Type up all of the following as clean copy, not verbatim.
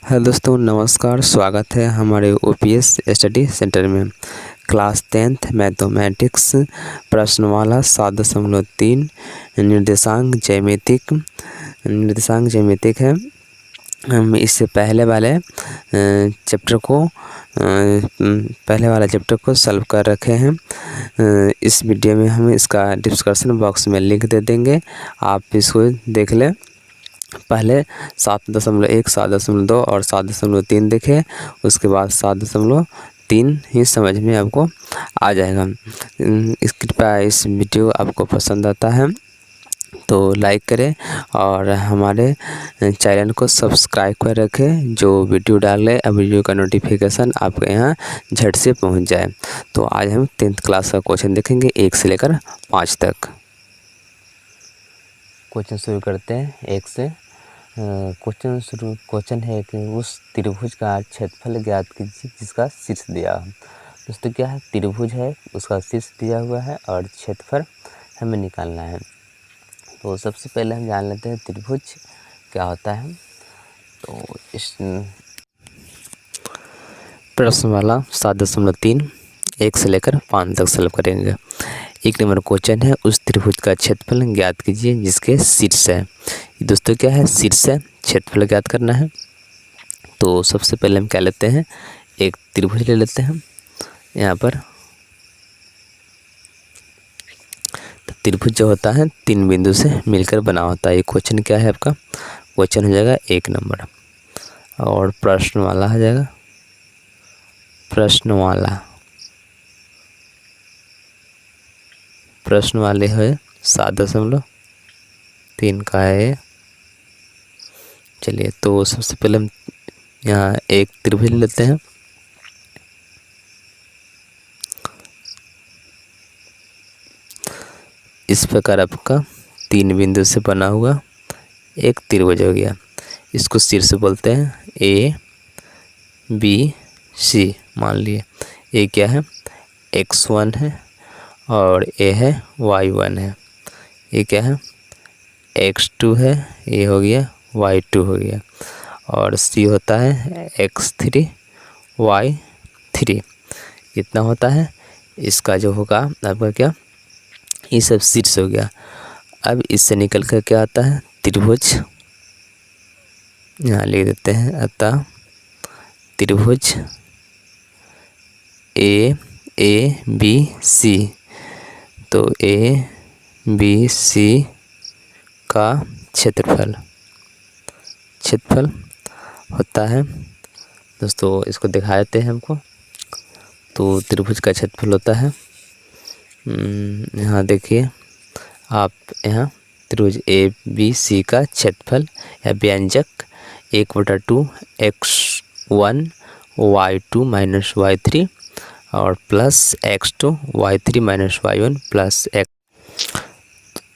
Hello दोस्तों, नमस्कार। स्वागत है हमारे ओपीएस स्टडी सेंटर में। क्लास 10th मैथमेटिक्स प्रश्नमाला 7.3 निर्देशांक ज्यामितिक है। हम इससे पहले वाले चैप्टर को सॉल्व कर रखे हैं। इस वीडियो में हम इसका डिस्क्रिप्शन बॉक्स में लिंक दे देंगे, आप इसको देख लें। पहले 7.1, 7.2 और 7.3 देखें, उसके बाद 7.3 ही समझ में आपको आ जाएगा। कृपया इस वीडियो आपको पसंद आता है तो लाइक करें और हमारे चैनल को सब्सक्राइब कर रखें। जो वीडियो डालें वीडियो का नोटिफिकेशन आपके यहाँ झट से पहुँच जाए। तो आज हम 10th क्लास का क्वेश्चन देखेंगे 1 से लेकर 5 तक। क्वेश्चन शुरू करते हैं 1 से। क्वेश्चन है कि उस त्रिभुज का क्षेत्रफल ज्ञात कीजिए जिसका शीर्ष दिया हो। दोस्तों क्या है, त्रिभुज है, उसका शीर्ष दिया हुआ है और क्षेत्रफल हमें निकालना है। तो सबसे पहले हम जान लेते हैं त्रिभुज क्या होता है। तो इस प्रश्न वाला 7.3 1 से लेकर 5 तक सॉल्व करेंगे। 1 नंबर क्वेश्चन है, उस त्रिभुज का क्षेत्रफल ज्ञात कीजिए जिसके शीर्ष है। दोस्तों क्या है, शीर्ष है, क्षेत्रफल ज्ञात करना है। तो सबसे पहले हम क्या लेते हैं, एक त्रिभुज ले लेते हैं। यहाँ पर तो त्रिभुज जो होता है 3 बिंदु से मिलकर बना होता है। ये क्वेश्चन क्या है आपका, क्वेश्चन हो जाएगा 1 नंबर। और प्रश्न वाला हो जाएगा प्रश्न वाले है 7.3 का है। चलिए, तो सबसे पहले हम यहाँ एक त्रिभुज लेते हैं। इस प्रकार आपका 3 बिंदु से बना हुआ एक त्रिभुज हो गया। इसको शीर्ष बोलते हैं ABC। मान लिए ए क्या है, x1 है और ए है y1 है। ये क्या है, x2 है, ये हो गया y2 हो गया। और सी होता है x3 y3। इतना होता है। इसका जो होगा आपका क्या, ये सब शीर्ष हो गया। अब इससे निकल कर क्या आता है, त्रिभुज यहाँ लिख देते हैं। अतः त्रिभुज ABC, तो ABC का क्षेत्रफल होता है। दोस्तों इसको दिखा देते हैं हमको। तो त्रिभुज का क्षेत्रफल होता है, यहाँ देखिए आप, यहाँ त्रिभुज ABC का क्षेत्रफल या व्यंजक 1/2 x1 y2 माइनस y3 और plus x2 y3 minus y1 plus x।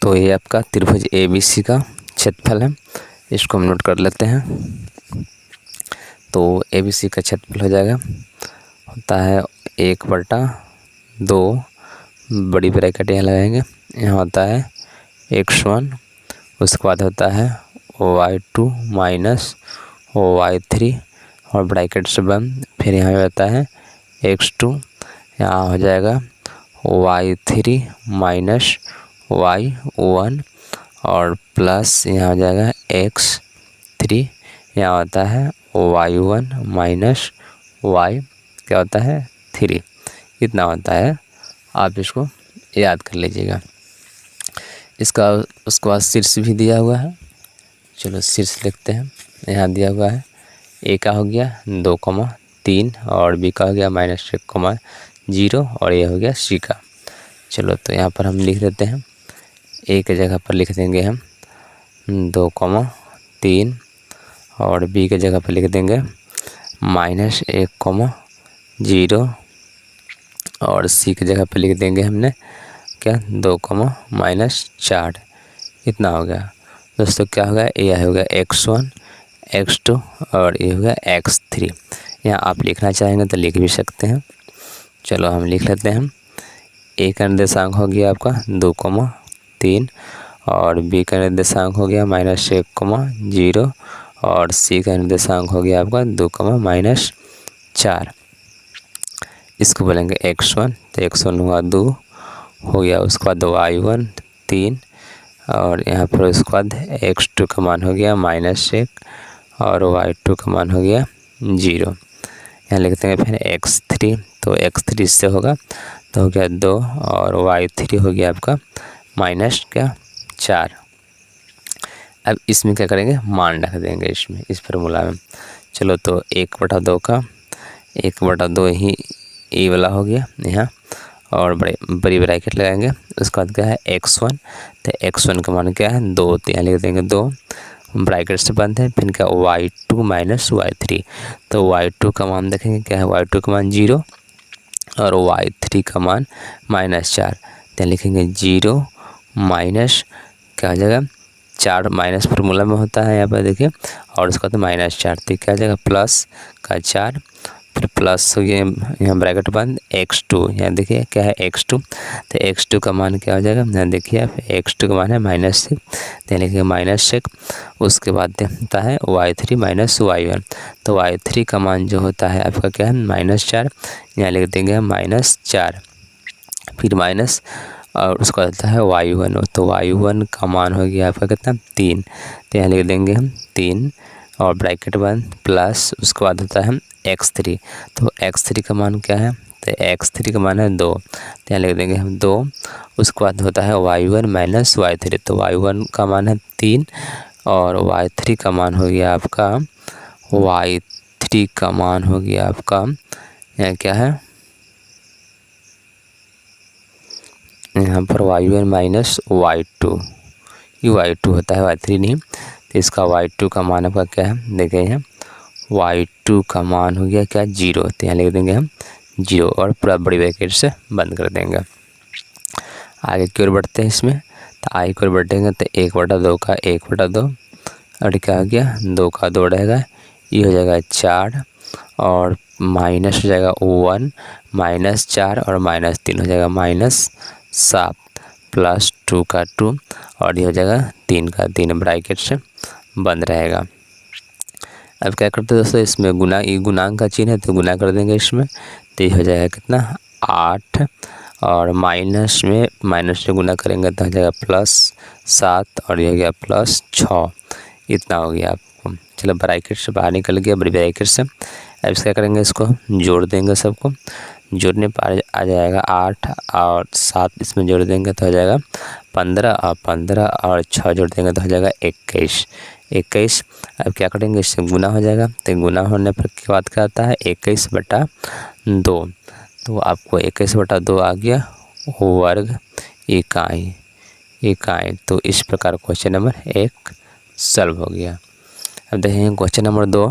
तो ये आपका त्रिभुज ABC का क्षेत्रफल है। इसको हम नोट कर लेते हैं। तो ABC का क्षेत्रफल हो जाएगा, होता है 1/2, बड़ी ब्रैकेट यहाँ लगाएंगे। यहाँ होता है x1, उसके बाद होता है y2 माइनस y3 और ब्रैकेट से बंद। फिर यहाँ होता है x2, यहाँ हो जाएगा y3 माइनस y1 और प्लस यहाँ हो जाएगा x3, यहाँ होता है y1 माइनस y क्या होता है 3। इतना होता है, आप इसको याद कर लीजिएगा। इसका उसके बाद शीर्ष भी दिया हुआ है। चलो शीर्ष लिखते हैं। यहाँ दिया हुआ है ए का हो गया 2,3 और बी का हो गया -1,0 और ये हो गया सी का। चलो तो यहाँ पर हम लिख देते हैं, ए के जगह पर लिख देंगे हम 2,3 और बी के जगह पर लिख देंगे -1,0 और सी की जगह पर लिख देंगे हमने क्या 2,-4। इतना हो गया। दोस्तों क्या होगा, ये हो गया x1 x2 और ये हो गया x3। यहाँ आप लिखना चाहेंगे तो लिख भी सकते हैं। चलो हम लिख लेते हैं। ए का निर्देशांक हो गया आपका 2,3 और बी का निर्देशांक हो गया -1,0 और सी का निर्देशांक हो गया आपका 2, -4। इसको बोलेंगे x1, तो x1 हुआ 2 हो गया। उसके बाद y1 3 और यहाँ पर उसके बाद x2 का मान हो गया -1 और y2 का मान हो गया 0। यहाँ लिखते हैं फिर x3, तो x3 इससे होगा तो हो गया 2 और y3 हो गया आपका -4। अब इसमें क्या करेंगे, मान रख देंगे इसमें, इस फार्मूला में। चलो तो 1/2 का 1/2 ही ए वाला हो गया यहाँ, और बड़ी ब्रैकेट लगाएंगे। उसके बाद क्या है x1, तो x1 का मान क्या है 2, तो यहाँ लिख देंगे 2 ब्रैकेट से बंद है। फिर क्या y2 - y3, तो y2 का मान देखेंगे क्या है, y2 का मान 0 और y3 का मान -4, तो लिखेंगे 0 माइनस क्या हो जाएगा 4, माइनस फार्मूला में होता है यहाँ पर देखिए, और उसका तो -4, तो क्या हो जाएगा प्लस का 4, फिर प्लस हो गया यहाँ ब्रैकेट बंद x2, यहाँ देखिए क्या है x2, तो x2 का मान क्या हो जाएगा, यहाँ देखिए आप x2 का मान है -6, तो लिखिए -6। उसके बाद होता है y3 - y1, तो y3 का मान जो होता है आपका क्या है -4, यहाँ लिख देंगे -4, फिर माइनस और उसका होता है y1, तो y1 का मान हो गया आपका कितना 3, तो यहाँ लिख देंगे हम 3 और ब्रैकेट बंद प्लस उसके बाद होता है x3, तो x3 का मान क्या है, तो x3 का मान है 2, तो यहाँ लिख देंगे हम 2। उसके बाद होता है y1 - y3, तो y1 का मान है 3 और y3 का मान हो गया आपका y3 का मान हो गया आपका यहाँ क्या है, यहाँ पर y1 - y2, ये y2 होता है y3 नहीं, तो इसका y2 का मान आपका क्या है देखें यहाँ y2 का मान हो गया क्या 0, तो यहाँ लिख देंगे हम 0 और पूरा बड़ी ब्रैकेट से बंद कर देंगे। आगे की ओर बढ़ते हैं इसमें, तो आगे की ओर बढ़ेंगे तो 1/2 का 1/2 और क्या हो गया 2 का 2 रहेगा, ये हो जाएगा 4 और माइनस हो जाएगा 1 -4 और -3 हो जाएगा -7 प्लस 2 का 2 और ये हो जाएगा 3 का 3 ब्रैकेट से बंद रहेगा। अब क्या करते हैं दोस्तों, इसमें गुना, ये गुणांक का चिन्ह है तो गुना कर देंगे इसमें, तो ये हो जाएगा कितना 8 और माइनस में माइनस से गुना करेंगे तो हो जाएगा +7 और ये हो गया +6, इतना हो गया आपको। चलो ब्रैकेट से बाहर निकल गया बड़ी ब्रैकेट से। अब क्या करेंगे, इसको जोड़ देंगे, सबको जोड़ने पर आ जाएगा 8 और 7 इसमें जोड़ देंगे तो हो जाएगा 15 और 15 और 6 जोड़ देंगे तो हो जाएगा 21। अब क्या करेंगे, इससे गुना हो जाएगा, तो गुना होने पर के बाद क्या आता है 21/2, तो आपको 21/2 आ गया वर्ग इकाई। तो इस प्रकार क्वेश्चन नंबर 1 सॉल्व हो गया। अब देखेंगे क्वेश्चन नंबर 2,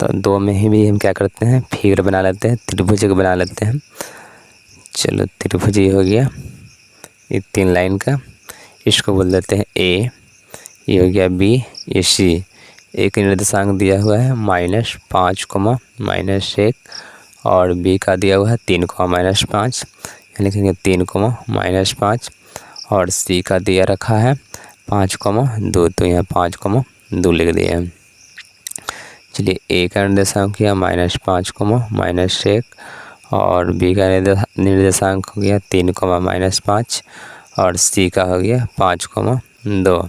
तो 2 में ही भी हम क्या करते हैं फिगर बना लेते हैं, त्रिभुज बना लेते हैं। चलो त्रिभुज ये हो गया, ये 3 लाइन का, इसको बोल देते हैं A, ये हो गया B, ये C। एक निर्देशांक दिया हुआ है -5, -1 और B का दिया हुआ है 3, -5, लिखेंगे 3, -5 और C का दिया रखा है 5, 2, तो यहाँ 5, 2 लिख दिए हैं। चलिए A का निर्देशांक किया -5, -1 और B का निर्देशांक हो गया 3, -5 और C का हो गया 5, 2।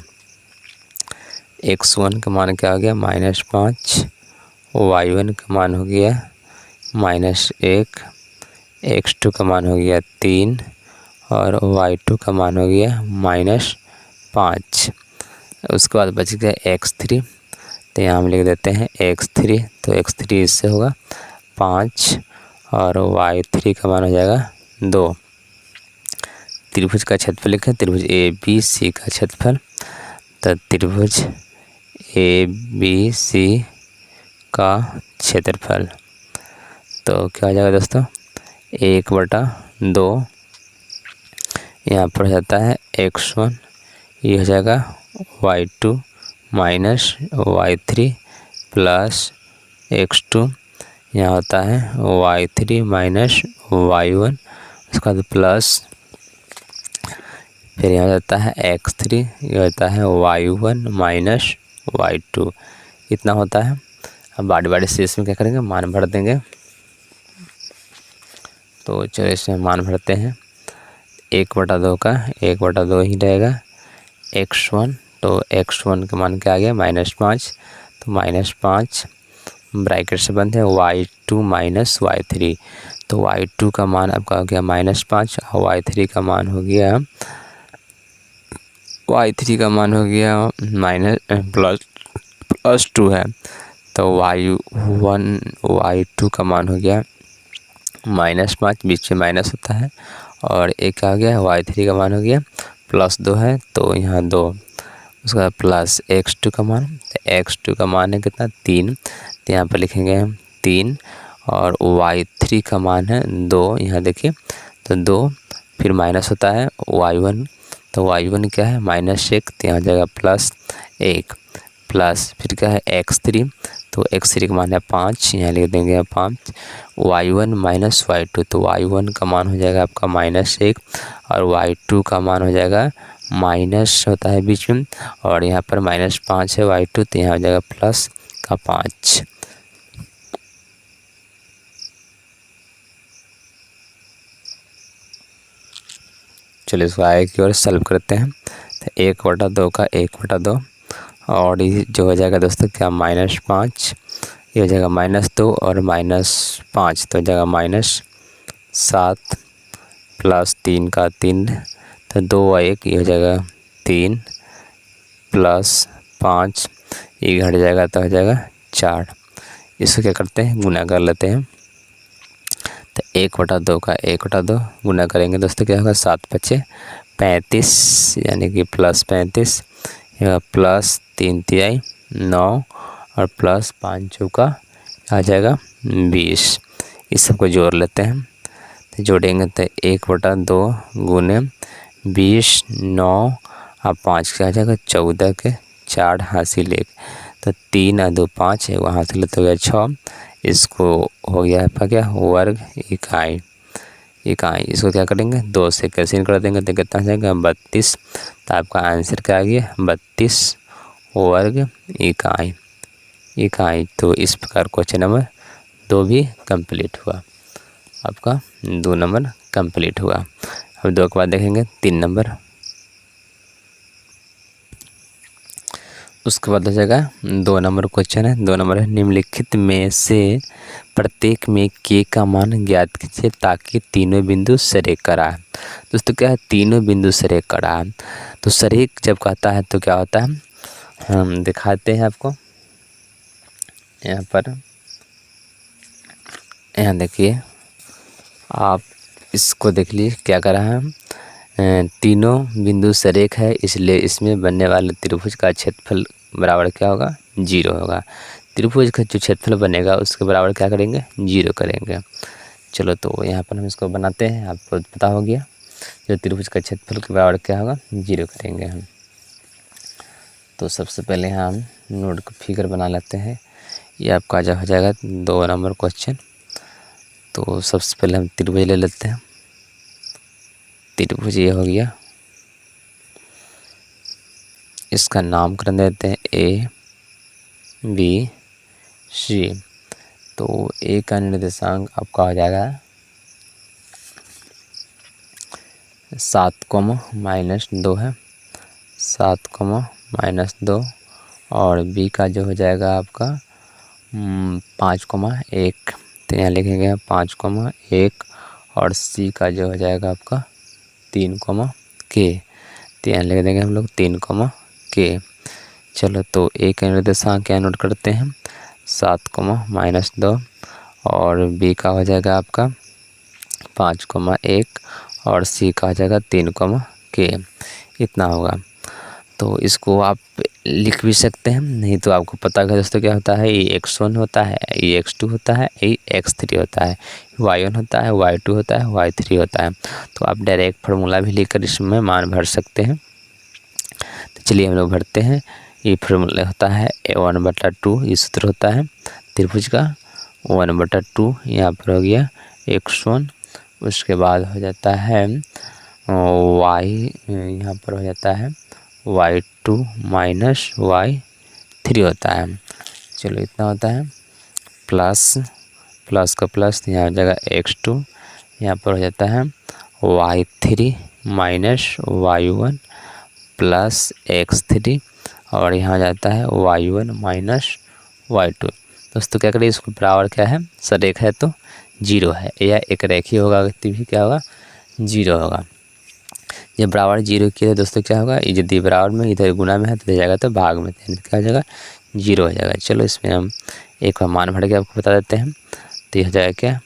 x1 का मान क्या हो गया -5, y1 का मान हो गया -1, x2 का मान हो गया 3 और y2 का मान हो गया -5। उसके बाद बच गया x3, तो यहाँ हम लिख देते हैं x3, तो x3 इससे होगा 5 और y3 का मान हो जाएगा 2। त्रिभुज का क्षेत्रफल लिखें, त्रिभुज ABC का क्षेत्रफल, तो त्रिभुज ABC का क्षेत्रफल तो क्या हो जाएगा दोस्तों 1/2, यहाँ पर जाता है x1, ये हो जाएगा y2 minus y3 plus x2, यहाँ होता है y3 माइनस y1, उसका बाद प्लस फिर यहाँ जाता है x3, ये होता है y1 माइनस y2, इतना होता है। अब बारी बारी से इसमें क्या करेंगे, मान भर देंगे। तो चलो इसमें मान भरते हैं। 1/2 का 1/2 ही रहेगा। x1, तो x1 का मान क्या आ गया, -5, तो -5 ब्रैकेट से बंद है। y2 माइनस y3, तो y2 का मान आपका हो गया -5 और y3 का मान हो गया +2 है। तो y2 का मान हो गया -5, बीच में माइनस होता है, और एक आ गया y3 का मान हो गया +2 है, तो यहाँ 2, उसका प्लस x2 का मान, तो x2 का मान है कितना, 3, तो यहाँ पर लिखेंगे हम 3, और y3 का मान है 2, यहाँ देखिए तो 2, फिर माइनस होता है y1, तो y1 क्या है -1, तो यहाँ जाएगा +1, प्लस फिर क्या है x3, तो x3 का मान है 5, यहाँ लिख देंगे 5, y1 माइनस y2, तो y1 का मान हो जाएगा आपका -1 और y2 का मान हो जाएगा माइनस होता है बीच में, और यहाँ पर -5 है y2, तो यहाँ हो जाएगा +5। चलिए इसको आगे की ओर सॉल्व करते हैं। तो 1/2 का 1/2, और ये जो हो जाएगा दोस्तों क्या, -5, ये हो जाएगा -2 और -5, तो हो जाएगा -7, प्लस 3 का 3, तो 2 और 1 ये हो जाएगा 3, प्लस 5 ये घट जाएगा तो हो जाएगा 4। इसको क्या करते हैं, गुना कर लेते हैं। तो 1/2 का 1/2 गुना करेंगे दोस्तों, क्या होगा, 7×5 = 35, यानी कि +35, प्लस 3 × 9 और प्लस 5 चौका आ जाएगा 20। इस सबको जोड़ लेते हैं, तो जोड़ेंगे तो 1/2 गुने 20, 9 और 5 क्या आ जाएगा, 14 के 4 हासिल 1, तो 3 और 2 5, एक वहाँ से लेते हो गया 6, इसको हो गया आपका क्या, वर्ग इकाई। इसको क्या करेंगे, 2 से कैंसिल कर देंगे तो कितना आ जाएगा, 32, तो आपका आंसर क्या आ गया, 32 वर्ग इकाई। तो इस प्रकार क्वेश्चन नंबर 2 भी कंप्लीट हुआ, आपका 2 नंबर कंप्लीट हुआ। अब 2 के बाद देखेंगे 3 नंबर, उसके बाद हो जाएगा 2 नंबर क्वेश्चन है। 2 नंबर है, निम्नलिखित में से प्रत्येक में k का मान ज्ञात कीजिए ताकि तीनों बिंदु सरेखा है। दोस्तों क्या है, तीनों बिंदु सरेखा है, तो सरेख जब कहता है तो क्या होता है, हम दिखाते हैं आपको यहाँ पर। यहाँ देखिए, आप इसको देख लीजिए क्या कर रहा है, तीनों बिंदु सरेख है, इसलिए इसमें बनने वाले त्रिभुज का क्षेत्रफल बराबर क्या होगा, 0 होगा। त्रिभुज का जो क्षेत्रफल बनेगा उसके बराबर क्या करेंगे, 0 करेंगे। चलो तो यहाँ पर हम इसको बनाते हैं, आपको पता हो गया, जो त्रिभुज का क्षेत्रफल के बराबर क्या होगा, 0 करेंगे हम। तो सबसे पहले हम नोट का फिगर बना लेते हैं। ये आपका जो हो जाएगा 2 नंबर क्वेश्चन। तो सबसे पहले हम त्रिभुज ले लेते हैं। त्रिभुज ये हो गया, इसका नामकरण देते हैं ABC। तो ए का निर्देशांक आपका हो जाएगा 7, -2 है, 7, -2, और बी का जो हो जाएगा आपका 5, 1, तो यहाँ लिखेंगे 5, 1, और सी का जो हो जाएगा आपका 3, तो यहाँ लिख देंगे हम लोग 3, चलो तो ए का निर्देशांक क्या नोट करते हैं, 7, और बी का हो जाएगा आपका 5, 1, और सी का हो जाएगा 3, इतना होगा। तो इसको आप लिख भी सकते हैं, नहीं तो आपको पता है दोस्तों क्या होता है, ये x1 होता है, ये x2 होता है, ये x3 होता है, y1 होता है, y2 होता है, y3 होता है। तो आप डायरेक्ट फार्मूला भी लेकर इसमें मान भर सकते हैं। तो चलिए हम लोग भरते हैं। ये फार्मूला होता है 1/2, ये सूत्र होता है त्रिभुज का 1/2, यहाँ पर हो गया x1, उसके बाद हो जाता है वाई यहाँ पर हो जाता है y2 माइनस y3 होता है। चलो इतना होता है, प्लस प्लस का प्लस यहाँ हो जाएगा x2, यहाँ पर हो जाता है y3 minus y1 plus x3, और यहाँ हो जाता है y1 माइनस y2। दोस्तों क्या करें, इसको बराबर क्या है, सरेख है तो 0 है, या एक रेखीय होगा तभी क्या होगा, 0 होगा। जब बराबर 0 किया तो दोस्तों क्या होगा, यदि बराबर में इधर गुना में है तो जाएगा तो भाग में, तो क्या हो जाएगा, 0 हो जाएगा। चलो इसमें हम एक बार मान भर के आपको बता देते हैं, तो हो जाएगा क्या,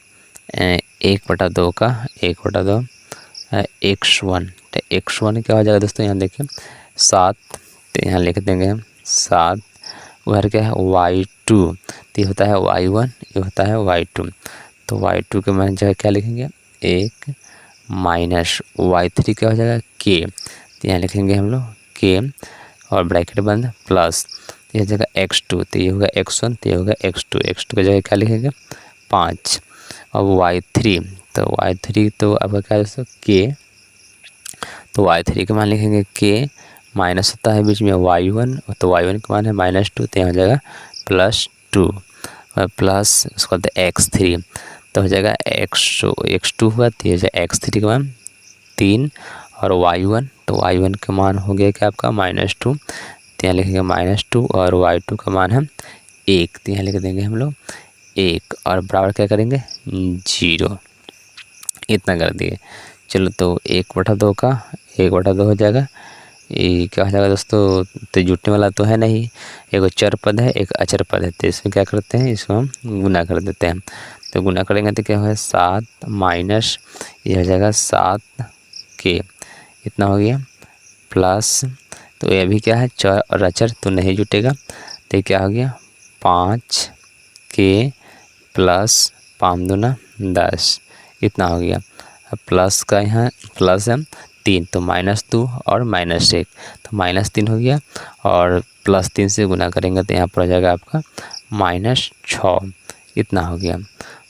1/2 का 1/2 x1, तो x1 क्या हो जाएगा दोस्तों, यहाँ देखिए 7, तो यहाँ लिख देंगे हम 7, उधर क्या है y2, तो ये होता है y1, ये होता है y2, तो y2 के मान जगह क्या लिखेंगे 1 माइनस y3 क्या हो जाएगा k, तो यहाँ लिखेंगे हम लोग k और ब्रैकेट बंद प्लस, तो यह जगह x2, तो ये होगा x1, तो ये होगा x2 की जगह क्या लिखेंगे 5, अब y3, तो y3 तो आपका क्या है दोस्तों k, तो y3 का मान लिखेंगे k, माइनस होता है बीच में y1, तो y1 का मान है -2, तो यहाँ हो जाएगा +2 और प्लस उसके बाद x3, तो हो जाएगा x2 हुआ, तो ये x3 का मान 3, और y1, तो y1 का मान हो गया क्या आपका -2, तो यहाँ लिखेंगे -2, और y2 का मान है 1, तो यहाँ लिख देंगे हम लोग 1, और बराबर क्या करेंगे 0, इतना कर दिए। चलो तो 1/2 का 1/2 हो जाएगा, ये क्या हो जाएगा दोस्तों, तो जुटने वाला तो है नहीं, एक चर पद है एक अचर पद है, तो इसमें क्या करते हैं, इसको हम गुना कर देते हैं, तो गुना करेंगे तो क्या होगा 7 माइनस ये हो जाएगा 7k, इतना हो गया, प्लस तो ये भी क्या है चर और अचर तो नहीं जुटेगा, तो क्या हो गया 5k प्लस 5 दूना 10, इतना हो गया। अब प्लस का यहाँ प्लस है 3, तो -2 और -1, तो -3 हो गया, और +3 से गुना करेंगे तो यहाँ पर हो जाएगा आपका -6, इतना हो गया।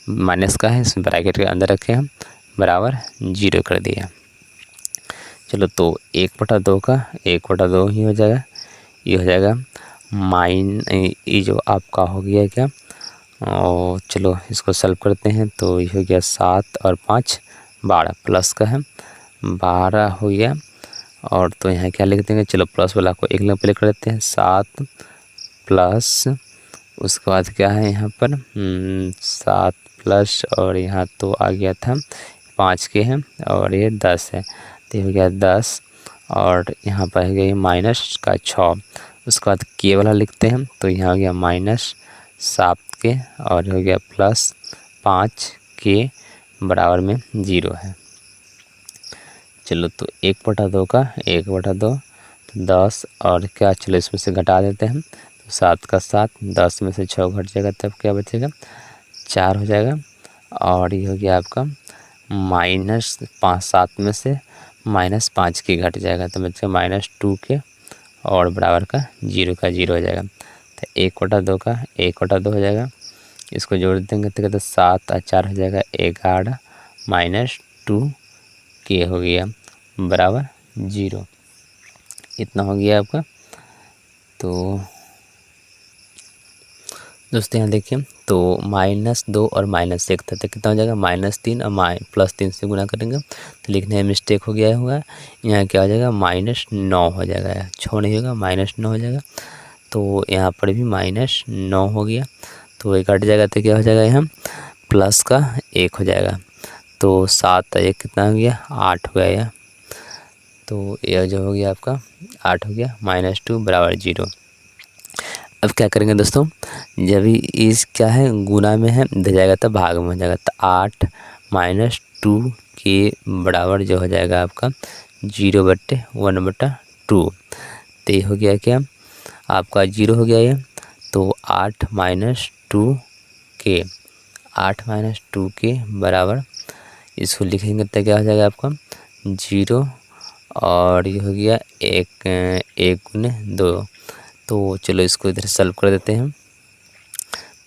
माइनस का है, इस ब्रैकेट के अंदर रखे हम, बराबर 0 कर दिया। चलो तो 1/2 का 1/2 ही हो जाएगा, ये हो जाएगा ये जो आपका हो गया क्या, और चलो इसको सॉल्व करते हैं, तो ये हो गया 7 और 5 12, प्लस का है 12 हो गया, और तो यहाँ क्या लिख देंगे, चलो प्लस वाला को एक नंबर पे कर देते हैं 7 प्लस, उसके बाद क्या है यहाँ पर 7 प्लस, और यहाँ तो आ गया था 5 के हैं, और ये 10 है, तो हो गया 10, और यहाँ पर है गया -6, उसके बाद के वाला लिखते हैं, तो यहाँ हो गया -7 के, और हो गया +5 के, बराबर में 0 है। चलो तो 1/2 का 1/2 10, और क्या, चलो इसमें से घटा देते हैं, तो 7 का 7, 10 में से 6 घट जाएगा, तब क्या बचेगा 4 हो जाएगा, और ये हो गया आपका -5, 7 में से -5 की घट जाएगा, तो बच्चा -2 के, और बराबर का 0 का 0 हो जाएगा, तो 1/2 का 1/2 हो जाएगा, इसको जोड़ देंगे तो कहते 7 और 4 हो जाएगा 11 -2 के हो गया, बराबर 0, इतना हो गया आपका। तो दोस्तों यहाँ देखिए, तो -2 और -1 था, तो कितना हो जाएगा -3 और +3 से गुना करेंगे, तो लिखने में मिस्टेक हो गया हुआ है, यहाँ क्या हो जाएगा -9 हो जाएगा, 6 नहीं होगा -9 हो जाएगा, तो यहाँ पर भी -9 हो गया, तो ये कट जाएगा, तो क्या हो जाएगा यहाँ प्लस का 1 हो जाएगा, तो 7 1 कितना हो गया 8 हो गया, तो यह जो हो गया आपका 8 हो गया, -2 बराबर 0। अब क्या करेंगे दोस्तों, जब इस क्या है गुना में है इधर जाएगा तो भाग में हो जाएगा, तो 8 -2 के बराबर जो हो जाएगा आपका 0/1/2, तो ये हो गया क्या आपका 0 हो गया ये, तो 8 -2 के बराबर इसको लिखेंगे तो क्या हो जाएगा आपका 0, और ये हो गया 1 गुने 2, तो चलो इसको इधर सॉल्व कर देते हैं,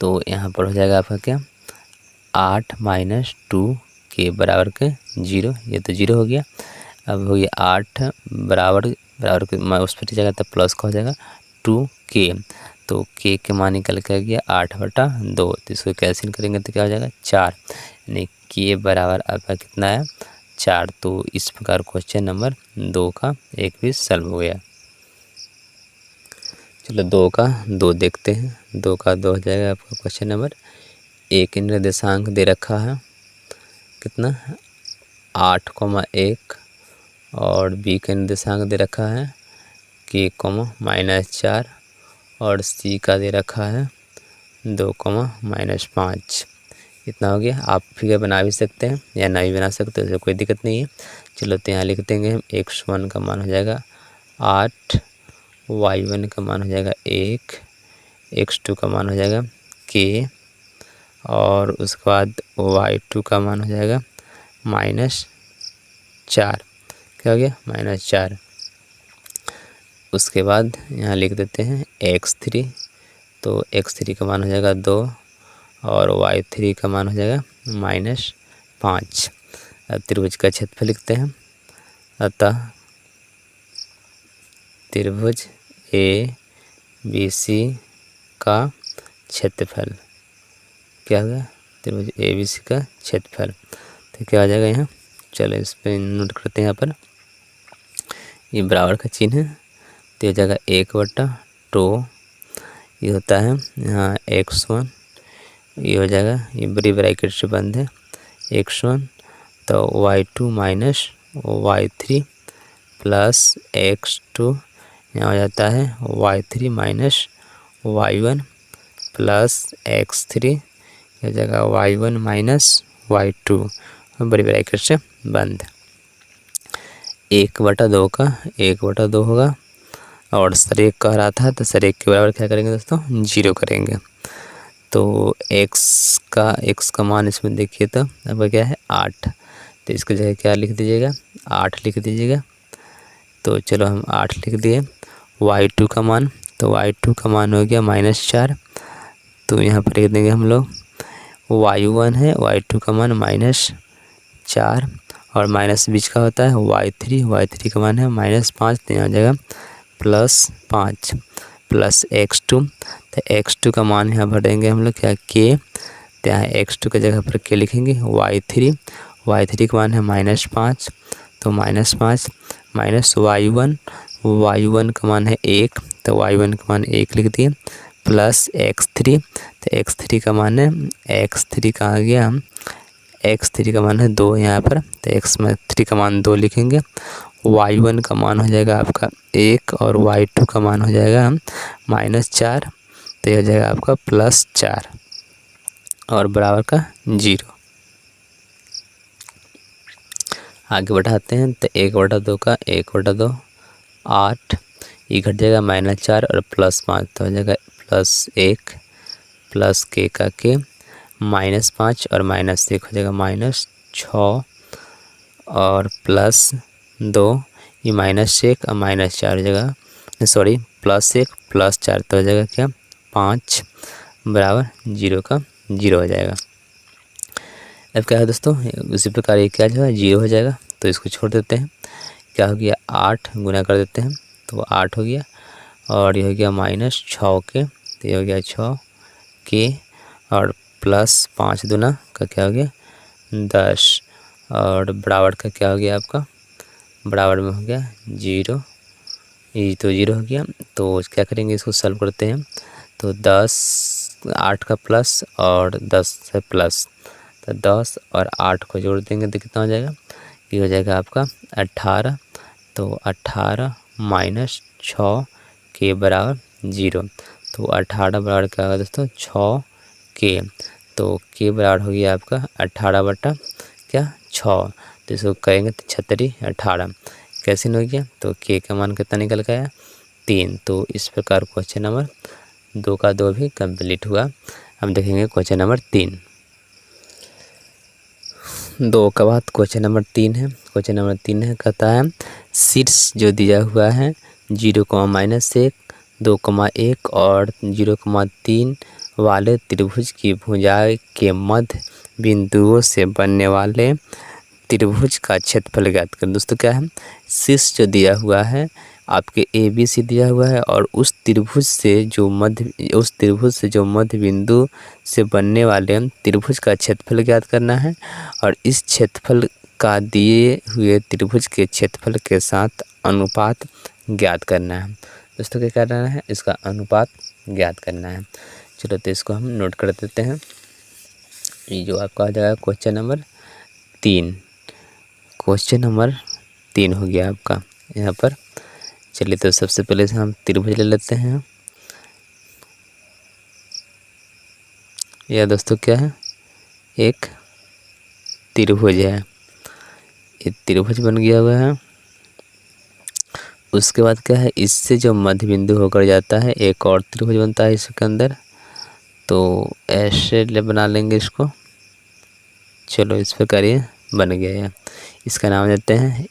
तो यहाँ पर हो जाएगा आपका क्या 8 -2 के बराबर के 0, ये तो 0 हो गया। अब हो गया 8 बराबर उस पर जगह तो प्लस का हो जाएगा 2k। तो k के मान निकल के आ गया 8/2। तो इसको कैंसिल करेंगे तो क्या हो जाएगा 4, यानी k बराबर आपका कितना है 4। तो इस प्रकार क्वेश्चन नंबर 2 का 1 भी सॉल्व हो गया। चलो 2 का 2 देखते हैं। 2 का 2 हो जाएगा आपका क्वेश्चन नंबर। ए के निर्देशांक दे रखा है कितना 8,1 और बी का निर्देशांक दे रखा है k, -4 और सी का दे रखा है 2, -5। इतना हो गया। आप फिगर बना भी सकते हैं या ना भी बना सकते हैं, उससे कोई दिक्कत नहीं है। चलो तो यहाँ लिख देंगे हम x1 का मान हो जाएगा 8, y1 का मान हो जाएगा 1, x2 का मान हो जाएगा k और उसके बाद y2 का मान हो जाएगा -4। क्या हो गया -4। उसके बाद यहाँ लिख देते हैं x3, तो x3 का मान हो जाएगा 2 और y3 का मान हो जाएगा -5। अब त्रिभुज का क्षेत्रफल लिखते हैं। अतः त्रिभुज ABC का क्षेत्रफल क्या होगा, त्रिभुज ABC का क्षेत्रफल तो क्या आ जाएगा यहाँ। चलो इस पर नोट करते हैं। यहाँ पर ये बराबर का चिन्ह है तो हो जाएगा 1/2। ये होता है यहाँ x1, ये हो जाएगा, ये बड़ी ब्रैकेट से बंद है x1, तो y2 minus y3 plus x2, यहाँ हो जाता है y3 minus y1 plus x3, हो जाएगा y1 माइनस y2, बड़ी ब्रैकेट से बंद। 1/2 का 1/2 होगा और सरेक कह रहा था तो सरेक के बराबर क्या करेंगे दोस्तों 0 करेंगे। तो x का मान इसमें देखिए तो अब क्या है 8, तो इसकी जगह क्या लिख दीजिएगा 8 लिख दीजिएगा। तो चलो हम 8 लिख दिए। y2 का मान, तो y2 का मान हो गया -4, तो यहाँ पर लिख देंगे हम लोग y1 है, y2 का मान -4 और माइनस बीच का होता है y3 का मान है -5, तो यहाँ जाएगा +5 प्लस x2, तो x2 का मान यहाँ भर देंगे हम लोग क्या k, तो यहाँ x2 की जगह पर k लिखेंगे। y3 का मान है -5, तो -5 माइनस y1 का मान है 1, तो y1 का मान 1 लिख दिए प्लस x3, तो x3 का मान है x3 का आ गया x3 का मान है 2 यहाँ पर, तो x3 का मान 2 लिखेंगे। y1 का मान हो जाएगा आपका 1 और y2 का मान हो जाएगा -4, तो यह हो जाएगा आपका +4 और बराबर का 0। आगे बढ़ाते हैं तो 1/2 का 1/2 8, ये घट जाएगा -4 और +5, तो हो जाएगा +1 प्लस k का k -5 और -1 हो जाएगा -6 और +2, ये -1 और -4 हो जाएगा, सॉरी +1 +4, तो हो जाएगा क्या 5 बराबर 0 का 0 हो जाएगा। अब क्या है दोस्तों उसी प्रकार ये क्या जो है 0 हो जाएगा, तो इसको छोड़ देते हैं। क्या हो गया 8 गुना कर देते हैं तो 8 हो गया और ये हो गया -6 के, तो ये हो गया 6 के और +5 दूना का क्या हो गया 10 और बराबर का क्या हो गया आपका बराबर में हो गया 0, ये तो 0 हो गया। तो क्या करेंगे इसको सॉल्व करते हैं तो 8 का प्लस और 10 से प्लस, तो 10 और 8 को जोड़ देंगे तो कितना हो जाएगा, ये हो जाएगा आपका 18, तो 18 -6 के बराबर 0, तो 18 बराबर क्या होगा दोस्तों 6 के, तो के बराबर हो गया आपका 18/6, तो इसको करेंगे तो 36 18 कैसे हो गया, तो के का मान कितना निकल के आया 3। तो इस प्रकार क्वेश्चन नंबर 2 का 2 भी कंप्लीट हुआ। हम देखेंगे क्वेश्चन नंबर 3। 2 के बाद क्वेश्चन नंबर 3 है। क्वेश्चन नंबर 3 है कहता है शीर्ष जो दिया हुआ है 0, -1 2,1 और 0,3 वाले त्रिभुज की भुजाएं के मध्य बिंदुओं से बनने वाले त्रिभुज का क्षेत्रफल ज्ञात करें। दोस्तों क्या है, शीर्ष जो दिया हुआ है आपके ABC दिया हुआ है और उस त्रिभुज से जो मध्य बिंदु से बनने वाले त्रिभुज का क्षेत्रफल ज्ञात करना है और इस क्षेत्रफल का दिए हुए त्रिभुज के क्षेत्रफल के साथ अनुपात ज्ञात करना है। दोस्तों क्या करना है, इसका अनुपात ज्ञात करना है। चलो तो इसको हम नोट कर देते हैं। ये जो आपका आ जाएगा क्वेश्चन नंबर 3, क्वेश्चन नंबर 3 हो गया आपका यहाँ पर। चलिए तो सबसे पहले से हम त्रिभुज ले लेते हैं। यह दोस्तों क्या है, एक त्रिभुज है, ये त्रिभुज बन गया हुआ है। उसके बाद क्या है, इससे जो मध्य बिंदु होकर जाता है एक और त्रिभुज बनता है इसके अंदर, तो ऐसे बना लेंगे इसको। चलो इस प्रकार ये बन गया है। इसका नाम देते हैं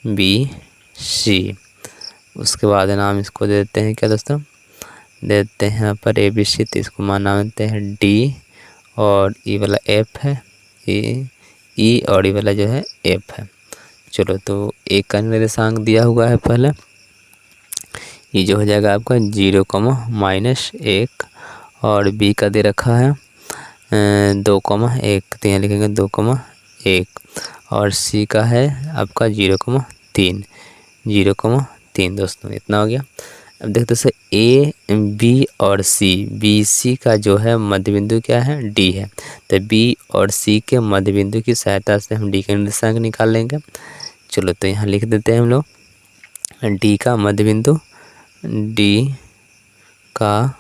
ABC। उसके बाद नाम इसको दे देते हैं क्या दोस्तों, देते हैं यहाँ पर ABC, तो इसको नाम देते हैं D और E वाला F है, E और E वाला जो है F है। चलो तो एक का निर्देशांक दिया हुआ है पहले, ये जो हो जाएगा आपका 0,-1 और B का दे रखा है 2,1, तो यहाँ लिखेंगे 2,1 और C का है आपका 0,3 दोस्तों, इतना हो गया। अब देखते दोस्तों AB और BC का जो है मध्य बिंदु क्या है, D है, तो B और C के मध्य बिंदु की सहायता से हम D का निर्देशांक निकाल लेंगे। चलो तो यहाँ लिख देते हैं हम लोग D का मध्य बिंदु, D का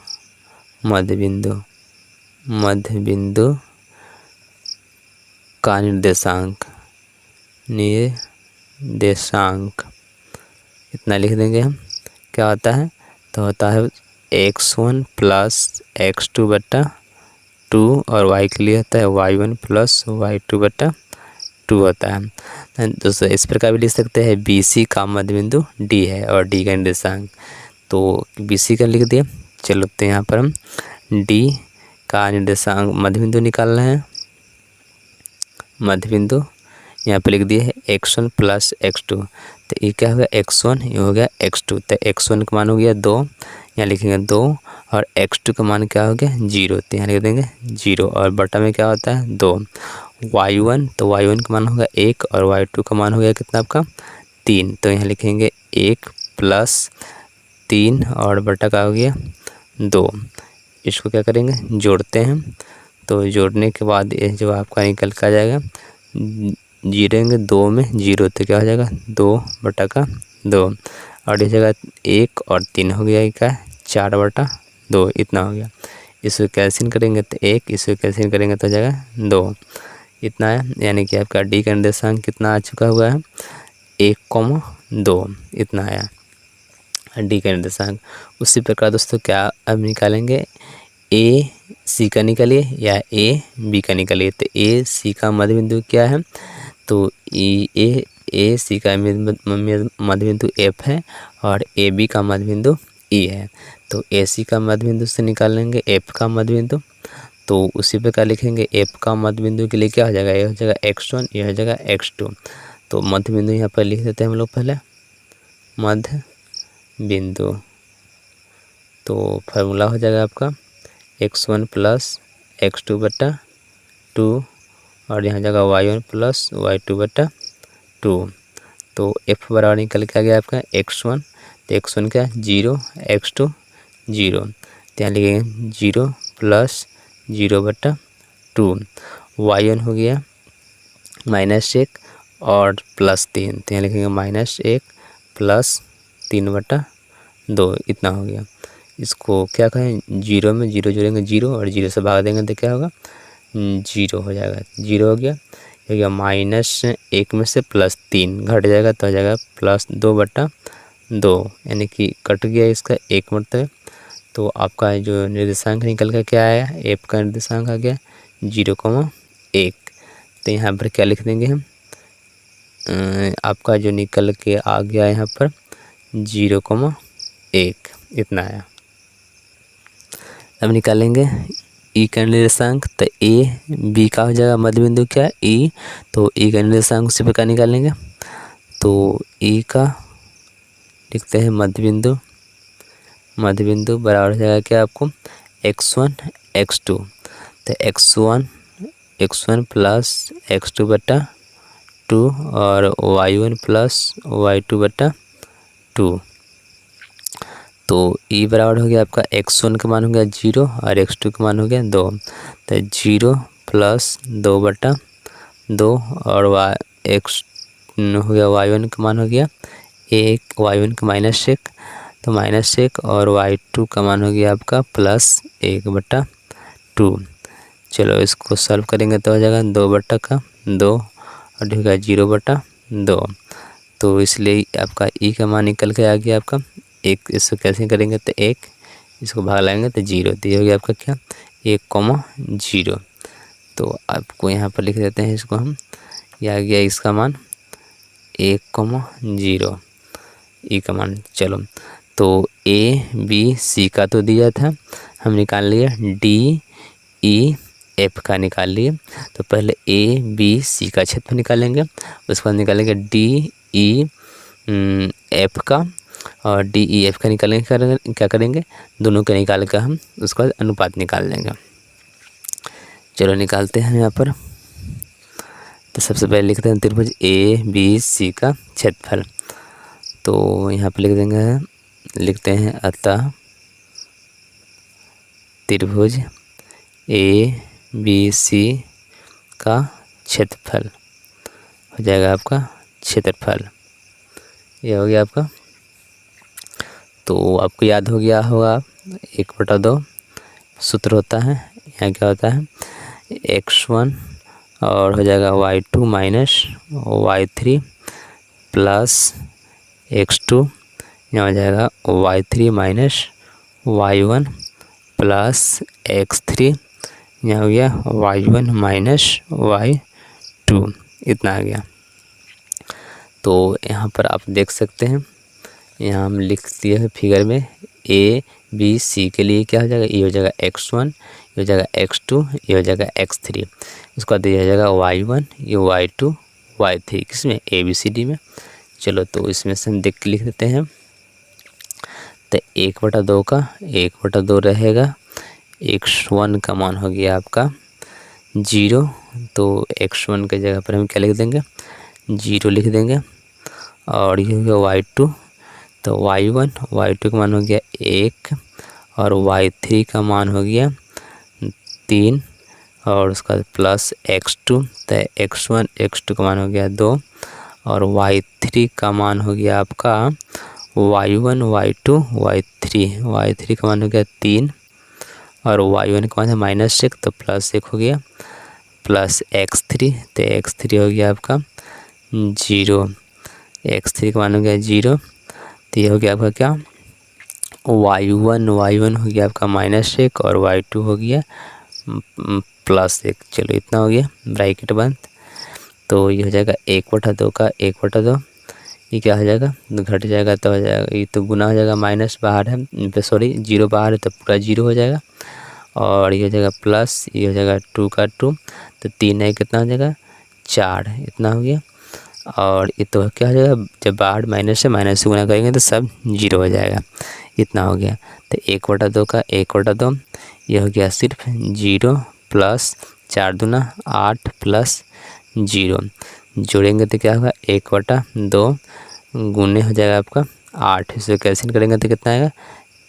मध्य बिंदु का निर्देशांक इतना लिख देंगे हम। क्या होता है, तो होता है x1 + x2 बटा 2 और y के लिए होता है y1 + y2 बटा 2 होता है। दोस्तों इस प्रकार भी लिख सकते हैं BC का मध्य बिंदु D है और D का निर्देशांक, तो BC का लिख दिया। चलो तो यहाँ पर हम D का निर्देशांक मध्य बिंदु निकालना है। मध्य बिंदु यहाँ पे लिख दिए है x1 + x2, तो ये क्या हो गया x1, ये हो गया x2, तो x1 का मान हो गया 2, यहाँ लिखेंगे 2 और x2 का मान क्या हो गया 0, तो यहाँ लिख देंगे 0 और बटा में क्या होता है 2। y1, तो y1 का मान होगा 1 और y2 का मान हो गया कितना आपका 3, तो यहाँ लिखेंगे 1 + 3 और बटा का हो गया 2। इसको क्या करेंगे, जोड़ते हैं, तो जोड़ने के बाद ये जो आपका निकल का जाएगा, जीरेंगे 2 में 0, तो क्या हो जाएगा 2 बटा का 2 और इस जगह 1 और 3 हो गया, क्या 4 बटा 2 इतना हो गया। इसको कैंसिल करेंगे तो 1, इसको कैंसिल करेंगे तो हो जाएगा 2, इतना है। यानी कि आपका D का निर्देशांक कितना आ चुका हुआ है 1,2 इतना आया D का निर्देशांक। उसी प्रकार दोस्तों क्या अब निकालेंगे, AC का निकालिए या AB का निकालिए। तो AC का मध्य बिंदु क्या है, तो AC का मध्य बिंदु F है और AB का मध्य बिंदु E है, तो AC का मध्य बिंदु से निकाल लेंगे F का मध्य बिंदु। तो उसी प्रकार लिखेंगे F का मध्य बिंदु के लिए क्या हो जाएगा, यह हो जाएगा x1, यह हो जाएगा x2। तो मध्य बिंदु यहाँ पर लिख देते हैं हम लोग पहले मध्य बिंदु, तो फार्मूला हो जाएगा आपका x1 + x2 बटा 2 और यहाँ जगह y1 + y2 बटा 2। तो F बराबर निकल के आ गया आपका x1, तो x1 क्या 0, x2 0, तो यहाँ लिखेंगे 0 + 0 बटा 2। y1 हो गया -1 और +3, तो यहाँ लिखेंगे -1 + 3 बटा 2 इतना हो गया। इसको क्या कहें, 0 में 0 जोड़ेंगे 0 और 0 से भाग देंगे तो क्या होगा 0 हो जाएगा, 0 हो गया। -1 में से +3 घट जाएगा तो हो जाएगा +2 बटा 2, यानी कि कट गया इसका 1 मतलब। तो आपका जो निर्देशांक निकल कर क्या आया, F का निर्देशांक आ गया 0,1। तो यहाँ पर क्या लिख देंगे हम, आपका जो निकल के आ गया यहाँ पर 0,1 इतना आया। अब निकालेंगे ई का निर्देशांक, तो ए बी का हो जाएगा मध्य बिंदु क्या ई, तो ई का निर्देशांक उसी प्रकार निकालेंगे। तो ई का लिखते हैं मध्य बिंदु, मध्य बिंदु बराबर हो जाएगा क्या आपको x1 x2, तो x1 प्लस x2 बटा 2 और y1 प्लस y2 बटा 2। तो ई बराबर हो गया आपका x1 का मान हो गया 0 और x2 का मान हो गया 2, तो 0 प्लस 2 बटा 2 और x हो गया y1 का मान हो गया 1, y1 का -1 तो -1 और y2 का मान हो गया आपका +1 बटा 2। चलो इसको सॉल्व करेंगे तो हो जाएगा 2 बटा का 2 और हो गया 0 बटा 2। तो इसलिए आपका ई का मान निकल के आ गया आपका 1। इसको कैसे करेंगे तो 1, इसको भाग लाएंगे तो 0, तो ये हो गया आपका क्या 1,0। तो आपको यहाँ पर लिख देते हैं इसको हम, ये आ गया इसका मान 1,0 ई का मान। चलो तो ए बी सी का तो दिया था, हम निकाल लिए डी ई एफ का निकाल लिए। तो पहले ए बी सी का क्षेत्रफल निकालेंगे, उसके बाद निकालेंगे डी ई एफ का, और डी ई एफ का निकालेंगे क्या करेंगे दोनों का निकाल कर हम उसका अनुपात निकाल लेंगे। चलो निकालते हैं यहाँ पर। तो सबसे पहले लिखते हैं त्रिभुज ए बी सी का क्षेत्रफल। तो यहाँ पर लिखते हैं अतः त्रिभुज ए बी सी का क्षेत्रफल हो जाएगा आपका क्षेत्रफल, ये हो गया आपका। तो आपको याद हो गया होगा 1/2 सूत्र होता है, यहाँ क्या होता है x1 और हो जाएगा y2 minus y3 plus x2, यहाँ हो जाएगा y3 minus y1 plus x3, यहाँ हो गया y1 माइनस y2, इतना आ गया। तो यहाँ पर आप देख सकते हैं, यहाँ हम लिख दिए हैं फिगर में ए बी सी के लिए क्या हो जाएगा, ये हो जाएगा x1, ये हो जाएगा x2, ये हो जाएगा x3, उसका दिया हो जाएगा y1, ये y2 y3, किसमें ए बी सी डी में। चलो तो इसमें से हम देख के लिख देते हैं। तो 1/2 का 1/2 रहेगा, x1 का मान हो गया आपका 0, तो x1 के जगह पर हम क्या लिख देंगे 0 लिख देंगे। और ये हो गया y2, तो y2 का मान हो गया 1 और y3 का मान हो गया 3 और उसका प्लस x2, तो x1 x2 का मान हो गया 2 और y3 का मान हो गया आपका y1 y2 y3 का मान हो गया 3 और y1 का मान है -1 तो +1 हो गया प्लस x3, तो x3 हो गया आपका 0, x3 का मान हो गया 0, तो ये हो गया आपका क्या y1 हो गया आपका -1 और y2 हो गया +1। चलो इतना हो गया, ब्रैकेट बंद। तो ये हो जाएगा 1/2 का 1/2, ये क्या हो जाएगा घट जाएगा तो हो जाएगा, ये तो गुना हो जाएगा, माइनस बाहर है सॉरी 0 बाहर है तो पूरा 0 हो जाएगा, और ये हो जाएगा प्लस, ये हो जाएगा 2 का 2, तो 3 है कितना हो जाएगा 4, इतना हो गया। और ये तो क्या हो जाएगा जब बाहर माइनस से गुना करेंगे तो सब 0 हो जाएगा, इतना हो गया। तो 1/2 का 1/2, ये हो गया सिर्फ 0 प्लस 4 दूना 8 प्लस 0, जोड़ेंगे तो क्या होगा 1/2 गुने हो जाएगा आपका 8, इसे कैंसिल करेंगे तो कितना आएगा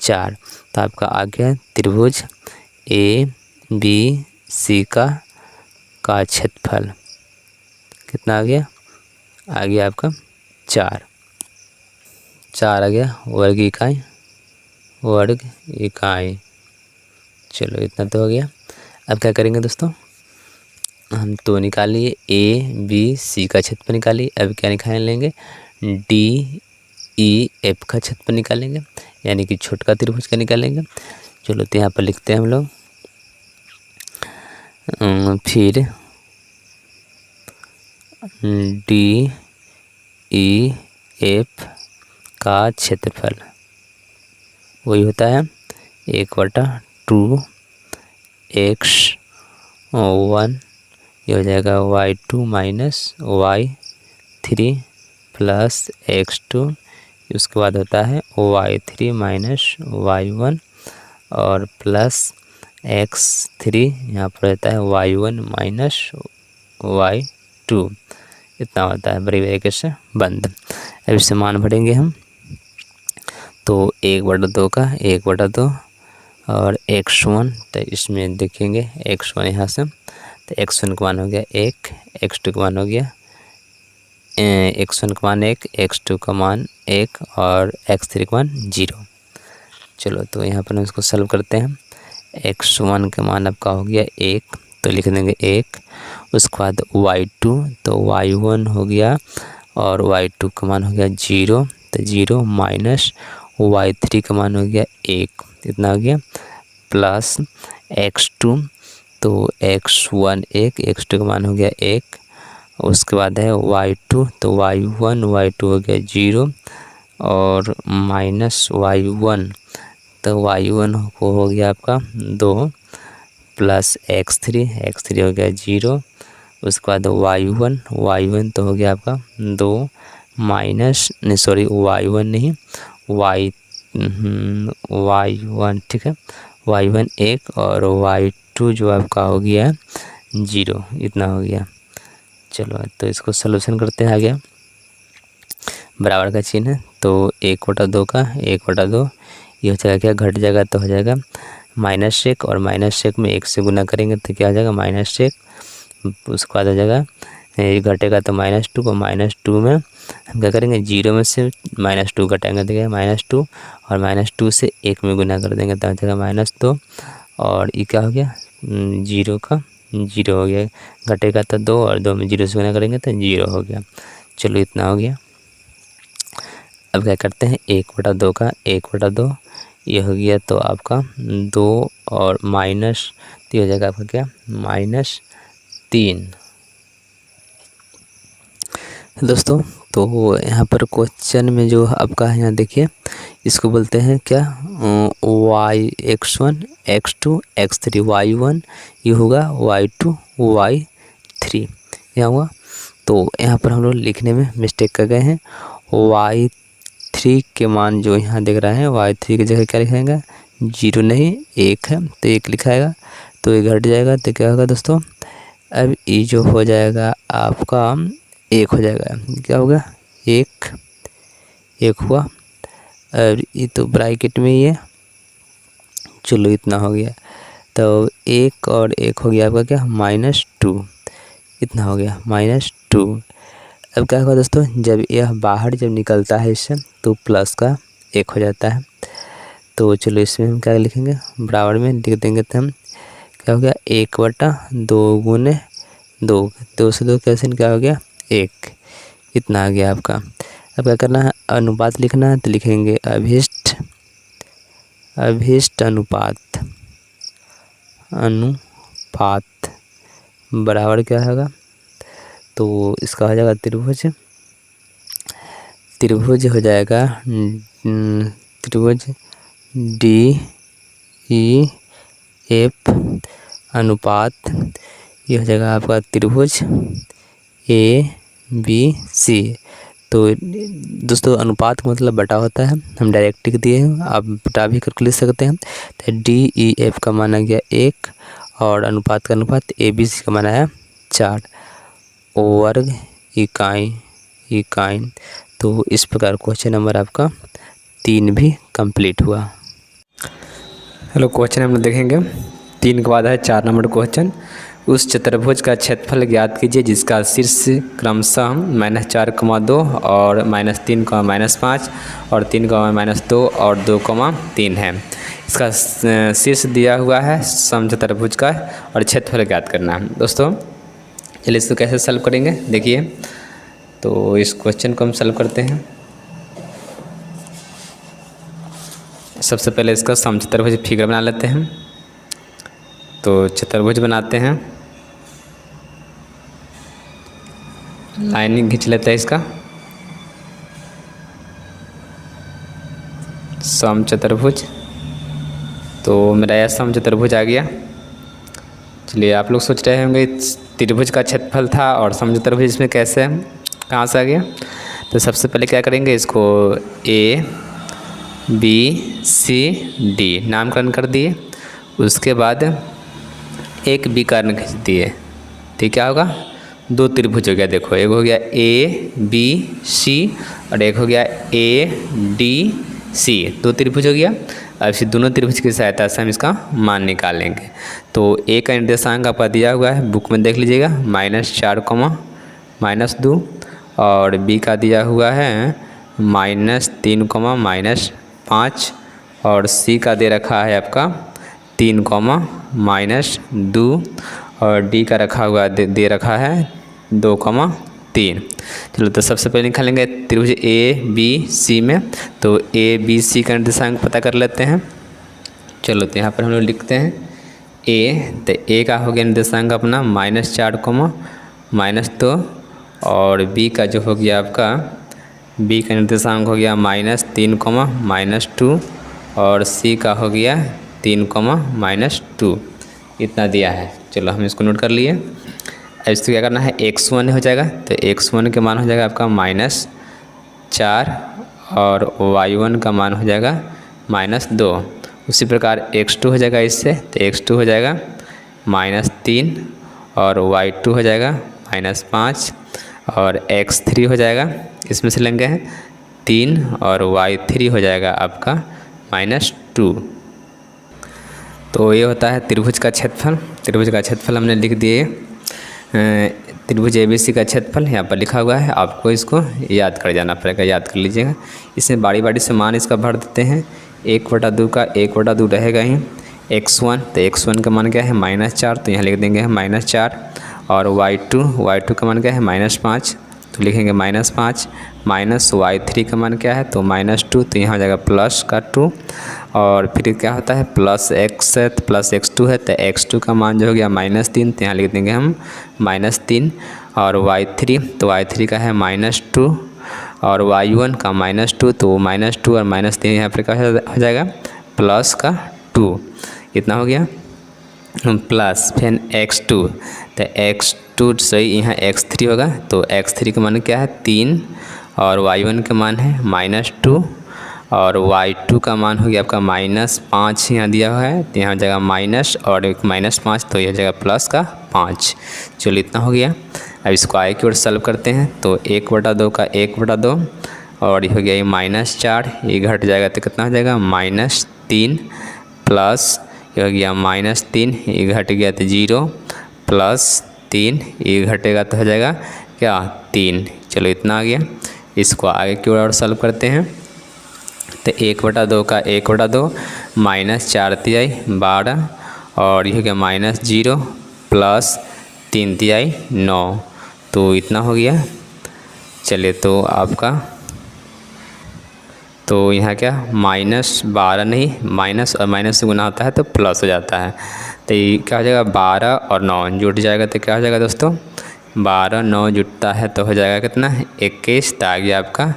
4। तो आपका आ गया त्रिभुज ए बी सी का क्षेत्रफल कितना आ गया आपका 4 आ गया वर्ग इकाई। चलो इतना तो हो गया। अब क्या करेंगे दोस्तों, हम तो निकाल लिए ए बी सी का क्षेत्रफल निकालिए। अब क्या निकाल लेंगे डी ई एफ का क्षेत्रफल निकालेंगे, यानी कि छोटका त्रिभुज का निकालेंगे। चलो तो यहाँ पर लिखते हैं हम लोग फिर डी ई एफ का क्षेत्रफल वही होता है 1/2 x1, ये हो जाएगा y2 minus y3 plus x2, उसके बाद होता है y3 माइनस y1 और प्लस x3, यहाँ पर रहता है y1 माइनस y2, इतना होता है बड़ी तरीके से बंद। अब इससे मान भरेंगे हम, तो 1/2 का 1/2 और x1, तो इसमें देखेंगे x1 यहाँ से, तो x1 का मान हो गया 1, x2 का मान हो गया x1 का मान 1, x2 का मान 1 और x3 का मान 0। चलो तो यहाँ पर हम इसको सॉल्व करते हैं। x1 का मान आपका हो गया 1, तो लिख देंगे 1। उसके बाद y2, तो y1 हो गया और y2 का मान हो गया 0, तो 0 माइनस y3 का मान हो गया 1, इतना हो गया, प्लस x2, तो x1 1, x2 का मान हो गया 1। उसके बाद है y2, तो y1 y2 हो गया 0 और माइनस y1, तो y1 हो गया आपका 2 प्लस x3 हो गया 0। उसके बाद y1 तो हो गया आपका 2 माइनस y1 नहीं y1, ठीक है, y1 1 और y2 जो आपका हो गया 0, इतना हो गया। चलो तो इसको सलूशन करते हैं आगे, बराबर का चिन्ह है, तो 1/2 का 1/2, ये हो जाएगा क्या, घट जाएगा तो हो जाएगा -1 और -1 में 1 से गुना करेंगे तो क्या हो जाएगा -1। उसके बाद हो जाएगा ये घटेगा तो -2 को -2 में हम क्या करेंगे 0 में से -2 घटाएंगे तो क्या -2 और -2 से 1 में गुना कर देंगे तो हो जाएगा -2 और ये क्या हो गया 0 का 0 हो गया, घटेगा तो 2 और 2 में 0 से गुना करेंगे तो 0 हो गया। चलो इतना हो गया। अब क्या करते हैं 1/2 का 1/2, ये हो गया तो आपका 2 और माइनस, तो हो जाएगा आपका क्या -3। दोस्तों तो यहाँ पर क्वेश्चन में जो आपका है, यहाँ देखिए इसको बोलते हैं क्या x1 x2 x3, y1 ये होगा y2 y3 यहाँ हुआ। तो यहाँ पर हम लोग लिखने में मिस्टेक कर गए हैं, y3 के मान जो यहाँ दिख रहा है y3 की जगह क्या लिखाएगा 0 नहीं 1 है, तो 1 लिखाएगा, तो ये घट जाएगा तो क्या होगा दोस्तों, अब ये जो हो जाएगा आपका 1 हो जाएगा, क्या होगा 1 हुआ, और ये तो ब्रैकेट में ही है। चलो इतना हो गया, तो 1 और 1 हो गया आपका क्या -2, इतना हो गया -2। अब क्या होगा दोस्तों, जब यह बाहर जब निकलता है इससे तो प्लस का 1 हो जाता है। तो चलो इसमें हम क्या लिखेंगे, बराबर में लिख देंगे, तो हम क्या हो गया 1/2 गुने 2, 2 से 2 कैंसिल, क्या हो गया 1, इतना आ गया आपका। अब क्या करना है, अनुपात लिखना है, तो लिखेंगे अभिष्ट अनुपात बराबर क्या होगा, तो इसका हो जाएगा त्रिभुज हो जाएगा त्रिभुज DEF अनुपात, ये हो जाएगा आपका त्रिभुज ABC। तो दोस्तों अनुपात का मतलब बटा होता है, हम डायरेक्ट लिख दिए हैं, आप बटा भी करके लिख सकते हैं। तो DEF का माना गया 1 और अनुपात का अनुपात ABC का माना है 4 वर्ग इकाई। तो इस प्रकार क्वेश्चन नंबर आपका 3 भी कंप्लीट हुआ। हेलो, क्वेश्चन हम लोग देखेंगे 3 के बाद है 4 नंबर क्वेश्चन। उस चतुर्भुज का क्षेत्रफल ज्ञात कीजिए जिसका शीर्ष क्रमशः -4,2 और -3, -5 और 3, -2 और 2,3 है। इसका शीर्ष दिया हुआ है समचतुर्भुज का और क्षेत्रफल ज्ञात करना है। दोस्तों चलिए इसको कैसे सॉल्व करेंगे, देखिए तो इस क्वेश्चन को हम सॉल्व करते हैं। सबसे पहले इसका समचतुर्भुज फिगर बना लेते हैं। तो चतुर्भुज बनाते हैं, लाइनिंग खींच लेते हैं इसका, समचतुर्भुज। तो मेरा यह समचतुर्भुज आ गया। चलिए, आप लोग सोच रहे होंगे त्रिभुज का क्षेत्रफल था और समचतुर त्रिभुज इसमें कैसे कहाँ से आ गया। तो सबसे पहले क्या करेंगे, इसको ए बी सी डी नामकरण कर दिए, उसके बाद एक बी कारण खींच दिए, तो क्या होगा, दो त्रिभुज हो गया। देखो, एक हो गया ए बी सी और एक हो गया ए डी सी, दो त्रिभुज हो गया। अब इस दोनों त्रिभुज की सहायता से हम इसका मान निकालेंगे। तो ए का निर्देशांक आपका दिया हुआ है, बुक में देख लीजिएगा, -4, -2, और बी का दिया हुआ है -3, -5, और सी का दे रखा है आपका 3, -2, और डी का रखा हुआ दे रखा है 2, 3। चलो, तो सबसे पहले निकालेंगे त्रिभुज ए बी सी में। तो ए बी सी का निर्देशांक पता कर लेते हैं। चलो, तो यहाँ पर हम लोग लिखते हैं ए, तो ए का हो गया निर्देशांक अपना -4, -2, और बी का जो हो गया आपका, बी का निर्देशांक हो गया -3, -2, और सी का हो गया 3, -2, इतना दिया है। चलो, हम इसको नोट कर लिए। अब इसको क्या करना है, x1 हो जाएगा, तो x1 के मान हो जाएगा आपका -4, और y1 का मान हो जाएगा -2। उसी प्रकार x2 हो जाएगा इससे, तो x2 हो जाएगा -3, और y2 हो जाएगा -5, और x3 हो जाएगा, इसमें से लेंगे हैं 3, और y3 हो जाएगा आपका -2। तो ये होता है त्रिभुज का क्षेत्रफल। त्रिभुज का क्षेत्रफल हमने लिख दिए, त्रिभुज ABC का क्षेत्रफल यहाँ पर लिखा हुआ है, आपको इसको याद कर जाना पड़ेगा, याद कर लीजिएगा। इसमें बारी बारी से मान इसका भर देते हैं। 1/2 का 1/2 रहेगा ही। x1, तो x1 का मान क्या है -4, तो यहाँ लिख देंगे हम -4, और y2 का मान क्या है -5, तो लिखेंगे -5, माइनस y3 का मान क्या है, तो -2, तो यहाँ हो जाएगा +2, और फिर क्या होता है +x है, तो +x2 है, तो x2 का मान जो हो गया -3, तो यहाँ लिख देंगे हम -3, और y3, तो y3 का है -2, और y1 का -2, तो -2 और -3 यहाँ पर क्या हो जाएगा +2, इतना हो गया। प्लस फिर x2, तो x2 सही यहाँ x3 होगा, तो x3 का मान क्या है 3, और y1 का मान है -2, और y2 का मान हो गया आपका -5 यहाँ दिया हुआ है, तो यहाँ हो जाएगा माइनस और -5, तो यह हो जाएगा +5। चलो, इतना हो गया। अब इसको आगे की ओर सॉल्व करते हैं, तो 1/2 का 1/2, और ये हो गया ये -4, ये घट जाएगा तो कितना हो जाएगा -3, प्लस ये हो गया -3, ये घट गया तो 0, +3, ये घटेगा तो हो जाएगा क्या 3। चलो, इतना आ गया। इसको आगे की ओर सॉल्व करते हैं, तो 1/2 का 1/2, -4 तिहाई 12, और ये हो गया -0, +3 तिहाई 9, तो इतना हो गया। चलिए, तो आपका तो यहाँ क्या -12 नहीं, माइनस और माइनस से गुना होता है तो प्लस हो जाता है, तो ये क्या हो जाएगा 12 और 9 जुट जाएगा, तो क्या हो जाएगा दोस्तों 12 9 जुटता है तो हो जाएगा कितना 21, तो आ गया आपका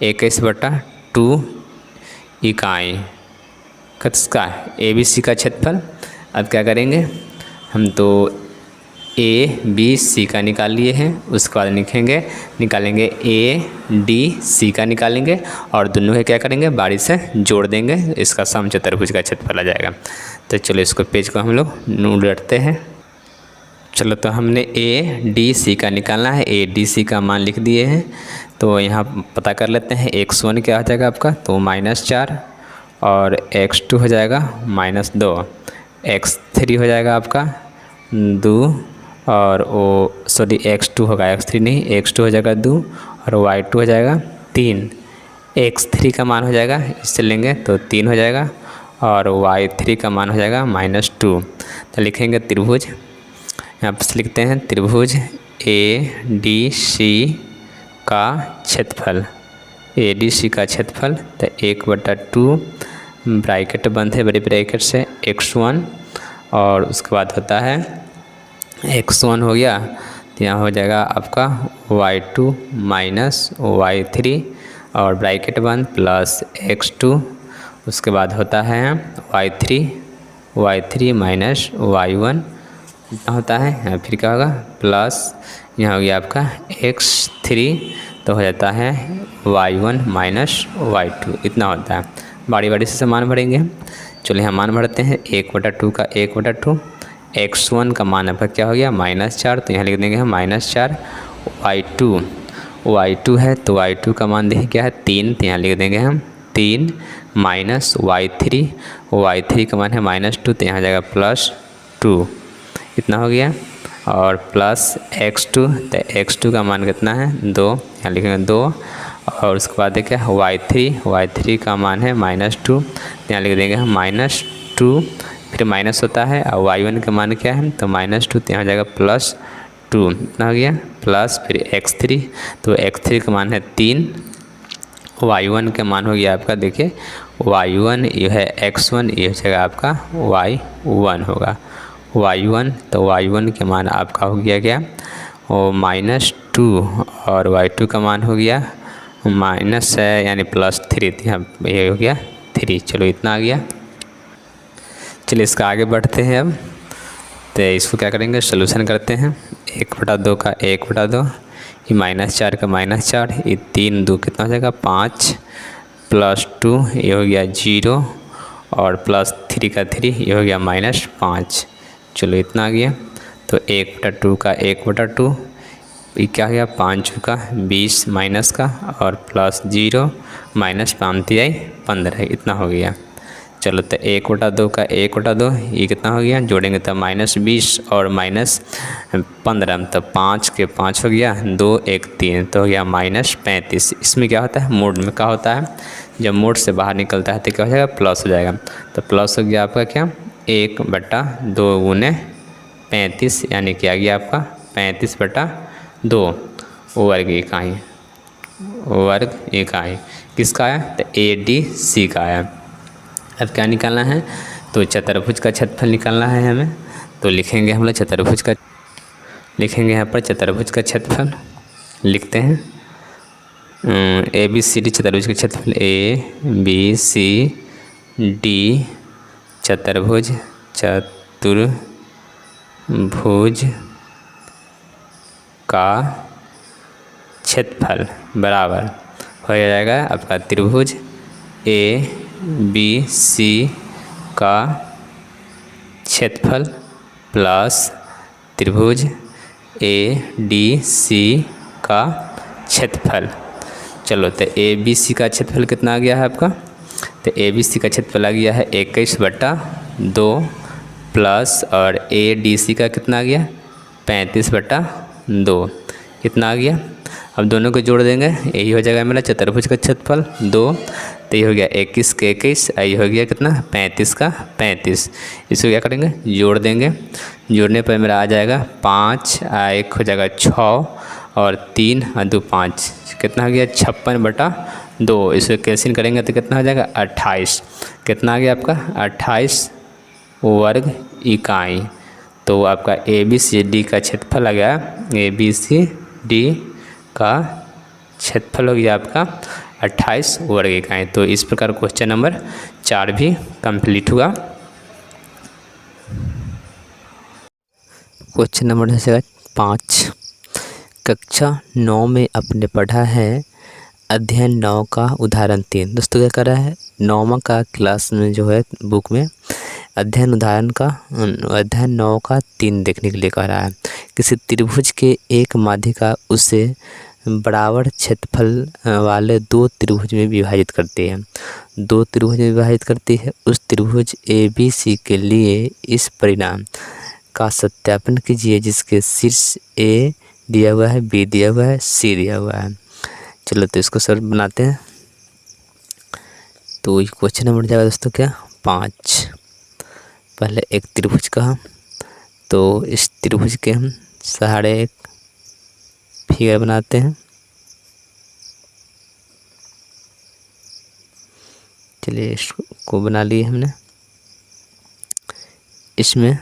21/2 इकाई किसका ABC का क्षेत्रफल। अब क्या करेंगे हम, तो ABC का निकाल लिए हैं, उसके बाद निकालेंगे ADC का निकालेंगे, और दोनों के क्या करेंगे बारी से जोड़ देंगे, इसका समचतुर्भुज का क्षेत्रफल आ जाएगा। तो चलो, इसको पेज को हम लोग उलटते हैं। चलो, तो हमने ADC का निकालना है, ADC का मान लिख दिए हैं, तो यहाँ पता कर लेते हैं। x1 क्या हो जाएगा आपका, तो -4, और x2 हो जाएगा -2, x3 हो जाएगा आपका 2, और x2 होगा, x3 नहीं, x2 हो जाएगा 2, और y2 हो जाएगा 3, x3 का मान हो जाएगा, इससे लेंगे तो 3 हो जाएगा, और y3 का मान हो जाएगा -2। तो लिखेंगे त्रिभुज, यहाँ पर लिखते हैं त्रिभुज ADC का क्षेत्रफल, ADC का क्षेत्रफल, तो 1/2 ब्रैकेट बंद है बड़े ब्रैकेट से x1, और उसके बाद होता है x1 हो गया, तो यहाँ हो जाएगा आपका y2 माइनस y3, और ब्रैकेट बंद प्लस x2, उसके बाद होता है y3 माइनस y1, इतना होता है। फिर क्या होगा प्लस यहाँ हो गया आपका x3 तो हो जाता है y1 माइनस y2 इतना होता है। बारी बारी से मान भरेंगे। चलो यहाँ मान भरते हैं 1/2 का 1/2 x1 का मान आपका क्या हो गया -4 तो यहाँ लिख देंगे हम -4 y2 है तो y2 का मान देखिए क्या है 3 तो यहाँ लिख देंगे हम 3 माइनस y3 का मान है -2 तो यहाँ जाएगा +2 इतना हो गया। और प्लस x2 तो x2 का मान कितना है 2 यहाँ लिखेंगे 2 और उसके बाद देखिए y3 का मान है -2 तो यहाँ लिख देंगे हम -2 फिर माइनस होता है और y1 का मान क्या है तो -2 तो यहाँ जाएगा +2 इतना हो गया। प्लस फिर x3 तो x3 का मान है 3 y1 का मान हो गया आपका देखिए y1 ये है x1 ये हो जाएगा आपका y1 होगा y1 तो y1 के मान आपका हो गया क्या और -2 और y2 का मान हो गया माइनस है यानी +3 यहाँ ये हो गया 3। चलो इतना आ गया। चलिए इसका आगे बढ़ते हैं। अब तो इसको क्या करेंगे सोल्यूशन करते हैं। 1/2 का 1/2 ये -4 का -4 ये 3 2 कितना हो जाएगा 5 +2 ये हो गया 0 और +3 का 3 ये हो गया -5। चलो इतना आ गया। तो 1/2 का 1/2 ये क्या हो गया 5 का 20 माइनस का और +0 -5 15 इतना हो गया। चलो तो 1/2 का 1/2 ये कितना हो गया जोड़ेंगे तो -20 और -15 तो 5 के 5 हो गया 2 1 3 तो हो गया -35। इसमें क्या होता है मोड में क्या होता है जब मोड से बाहर निकलता है तो क्या हो जाएगा प्लस हो जाएगा। तो प्लस हो गया आपका क्या 1/2 × 35 यानी क्या गया आपका 35/2 वर्ग इकाई किसका आया तो ADC का आया। अब क्या निकालना है तो चतुर्भुज का क्षेत्रफल निकालना है हमें। तो लिखेंगे हम लोग चतुर्भुज का लिखेंगे यहाँ पर चतुर्भुज का क्षेत्रफल लिखते हैं ABCD चतुर्भुज का क्षेत्रफल ABCD चतुर्भुज का क्षेत्रफल बराबर हो जाएगा आपका त्रिभुज ABC का क्षेत्रफल प्लस त्रिभुज ADC का क्षेत्रफल। चलो तो ABC का क्षेत्रफल कितना आ गया है आपका तो ABC का क्षेत्रफल आ गया है 21/2 प्लस और ADC का कितना आ गया 35/2 कितना आ गया। अब दोनों को जोड़ देंगे यही हो जाएगा मेरा चतुर्भुज का क्षेत्रफल 2 तो ये हो गया 21 के 21 ये हो गया कितना 35 का 35। इसको क्या करेंगे जोड़ देंगे जोड़ने पर मेरा आ जाएगा 5 1 हो जाएगा 6 और 3 और 2 5 कितना हो गया 56/2। इसको कैंसिल करेंगे तो कितना हो जाएगा 28 कितना आ गया आपका 28 वर्ग इकाई। तो आपका ABCD का क्षेत्रफल आ गया ABCD का क्षेत्रफल हो गया आपका 28 वर्ग इकाई। तो इस प्रकार क्वेश्चन नंबर 4 भी कंप्लीट हुआ। क्वेश्चन नंबर 5 कक्षा 9 में आपने पढ़ा है अध्ययन 9 का उदाहरण 3। दोस्तों क्या कर रहा है 9वां का क्लास में जो है बुक में अध्ययन 9 का 3 देखने के लिए कह रहा है। किसी त्रिभुज के एक माध्यिका उसे बराबर क्षेत्रफल वाले 2 त्रिभुज में विभाजित करती है। 2 त्रिभुज में विभाजित करती है उस त्रिभुज ABC के लिए इस परिणाम का सत्यापन कीजिए जिसके शीर्ष A दिया हुआ है B दिया हुआ है C दिया हुआ है। चलो तो इसको सर बनाते हैं। तो क्वेश्चन नंबर जाएगा दोस्तों क्या 5। पहले एक त्रिभुज का तो इस त्रिभुज के हम सहारे एक फिगर बनाते हैं। चलिए इसको बना लिए हमने। इसमें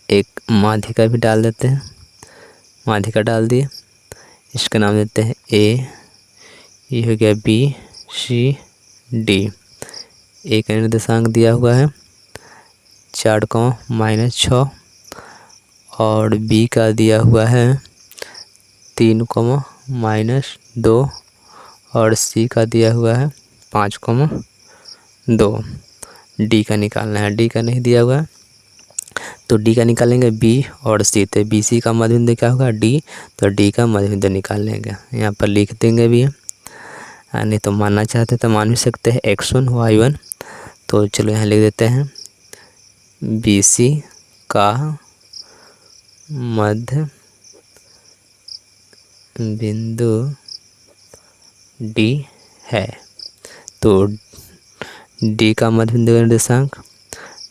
एक माध्यिका भी डाल देते हैं। माध्यिका डाल दिए इसका नाम देते हैं A ये हो गया B C D। एक निर्देशांक दिया हुआ है 4, -6 और बी का दिया हुआ है 3, -2 और सी का दिया हुआ है 5, 2। डी का निकालना है, डी का नहीं दिया हुआ है तो डी का निकालेंगे बी और सी। तो बी सी का मध्यबिंदु क्या होगा डी, तो डी का मध्यबिंदु निकाल लेंगे। यहाँ पर लिख देंगे भी, नहीं तो मानना चाहते तो मान भी सकते हैं x1 y1। तो चलो यहाँ लिख देते हैं बी सी का मध्य बिंदु डी है। तो डी का मध्य बिंदु निर्देशांक,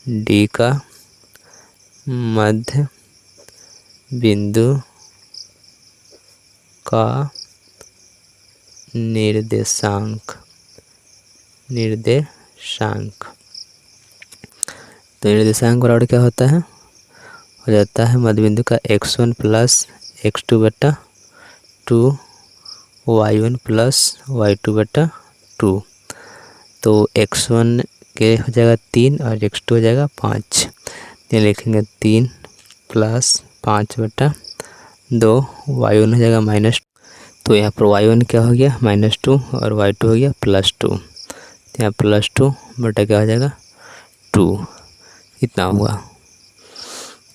डी का मध्य बिंदु का निर्देशांक तो निर्देशांक बराबर क्या होता है, हो जाता है मध्य बिंदु का x1 + x2/2 y1 + y2/2। तो x1 के हो जाएगा 3 और x2 हो जाएगा 5। ये लिखेंगे 3 + 5/2, y1 हो जाएगा -। तो यहाँ पर y1 क्या हो गया -2 और y2 हो गया +2। यहाँ +2 बटा क्या हो जाएगा 2, इतना हुआ।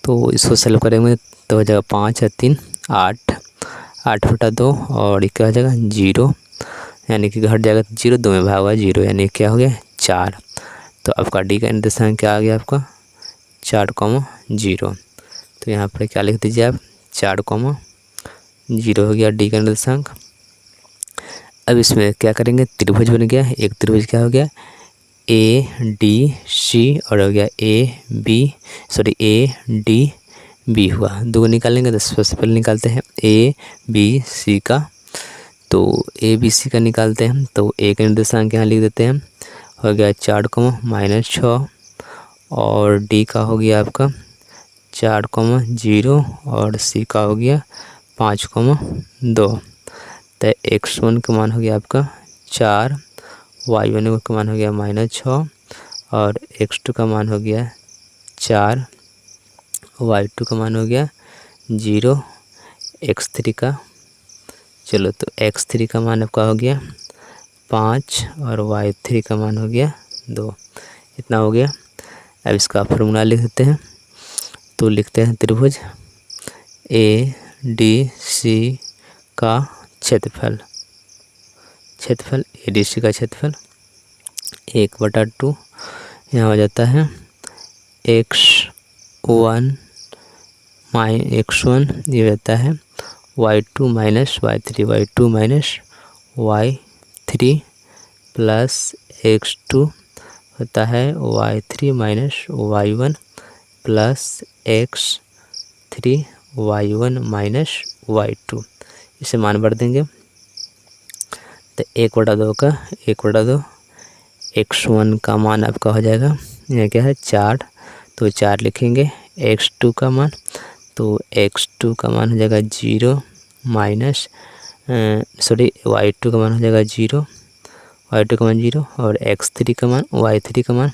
तो इसको सॉल्व करेंगे तो हो जाएगा 5 और 3 8, 8/2 और ये क्या हो जाएगा 0, यानी कि घट जाएगा 0, 2 में भाग हुआ 0, यानी क्या हो गया 4। तो आपका डी का निर्देशांक क्या आ गया आपका 4, 0। तो यहाँ पर क्या लिख दीजिए आप 4, 0 हो गया डी का निर्देशांक। अब इसमें क्या करेंगे, त्रिभुज बन गया, एक त्रिभुज क्या हो गया ADC और हो गया ADB हुआ। दो निकालेंगे तो सबसे पहले निकालते हैं ABC का। तो ABC का निकालते हैं तो ए का निर्देशांक यहाँ लिख देते हैं, हो गया 4, और डी का हो गया आपका 4, 0 और सी का हो गया 5, 2। तो x1 का मान हो गया आपका 4, y1 का मान हो गया -6 और x2 का मान हो गया 4, y2 का मान हो गया 0, x3 का, चलो तो x3 का मान आपका हो गया 5 और y3 का मान हो गया 2, इतना हो गया। अब इसका फॉर्मूला लिख देते हैं। तो लिखते हैं त्रिभुज ADC का क्षेत्रफल ADC का क्षेत्रफल 1/2 यहाँ हो जाता है x1 ये रहता है y2 - y3 प्लस x2 होता है y3 - y1 plus x3 y1 - y2। इसे मान भर देंगे तो 1/2 का 1/2, x1 का मान आपका हो जाएगा यह क्या है 4, तो 4 लिखेंगे। x2 का मान, तो x2 का मान हो जाएगा 0 y2 का मान हो जाएगा 0, y2 का मान 0 और y3 का मान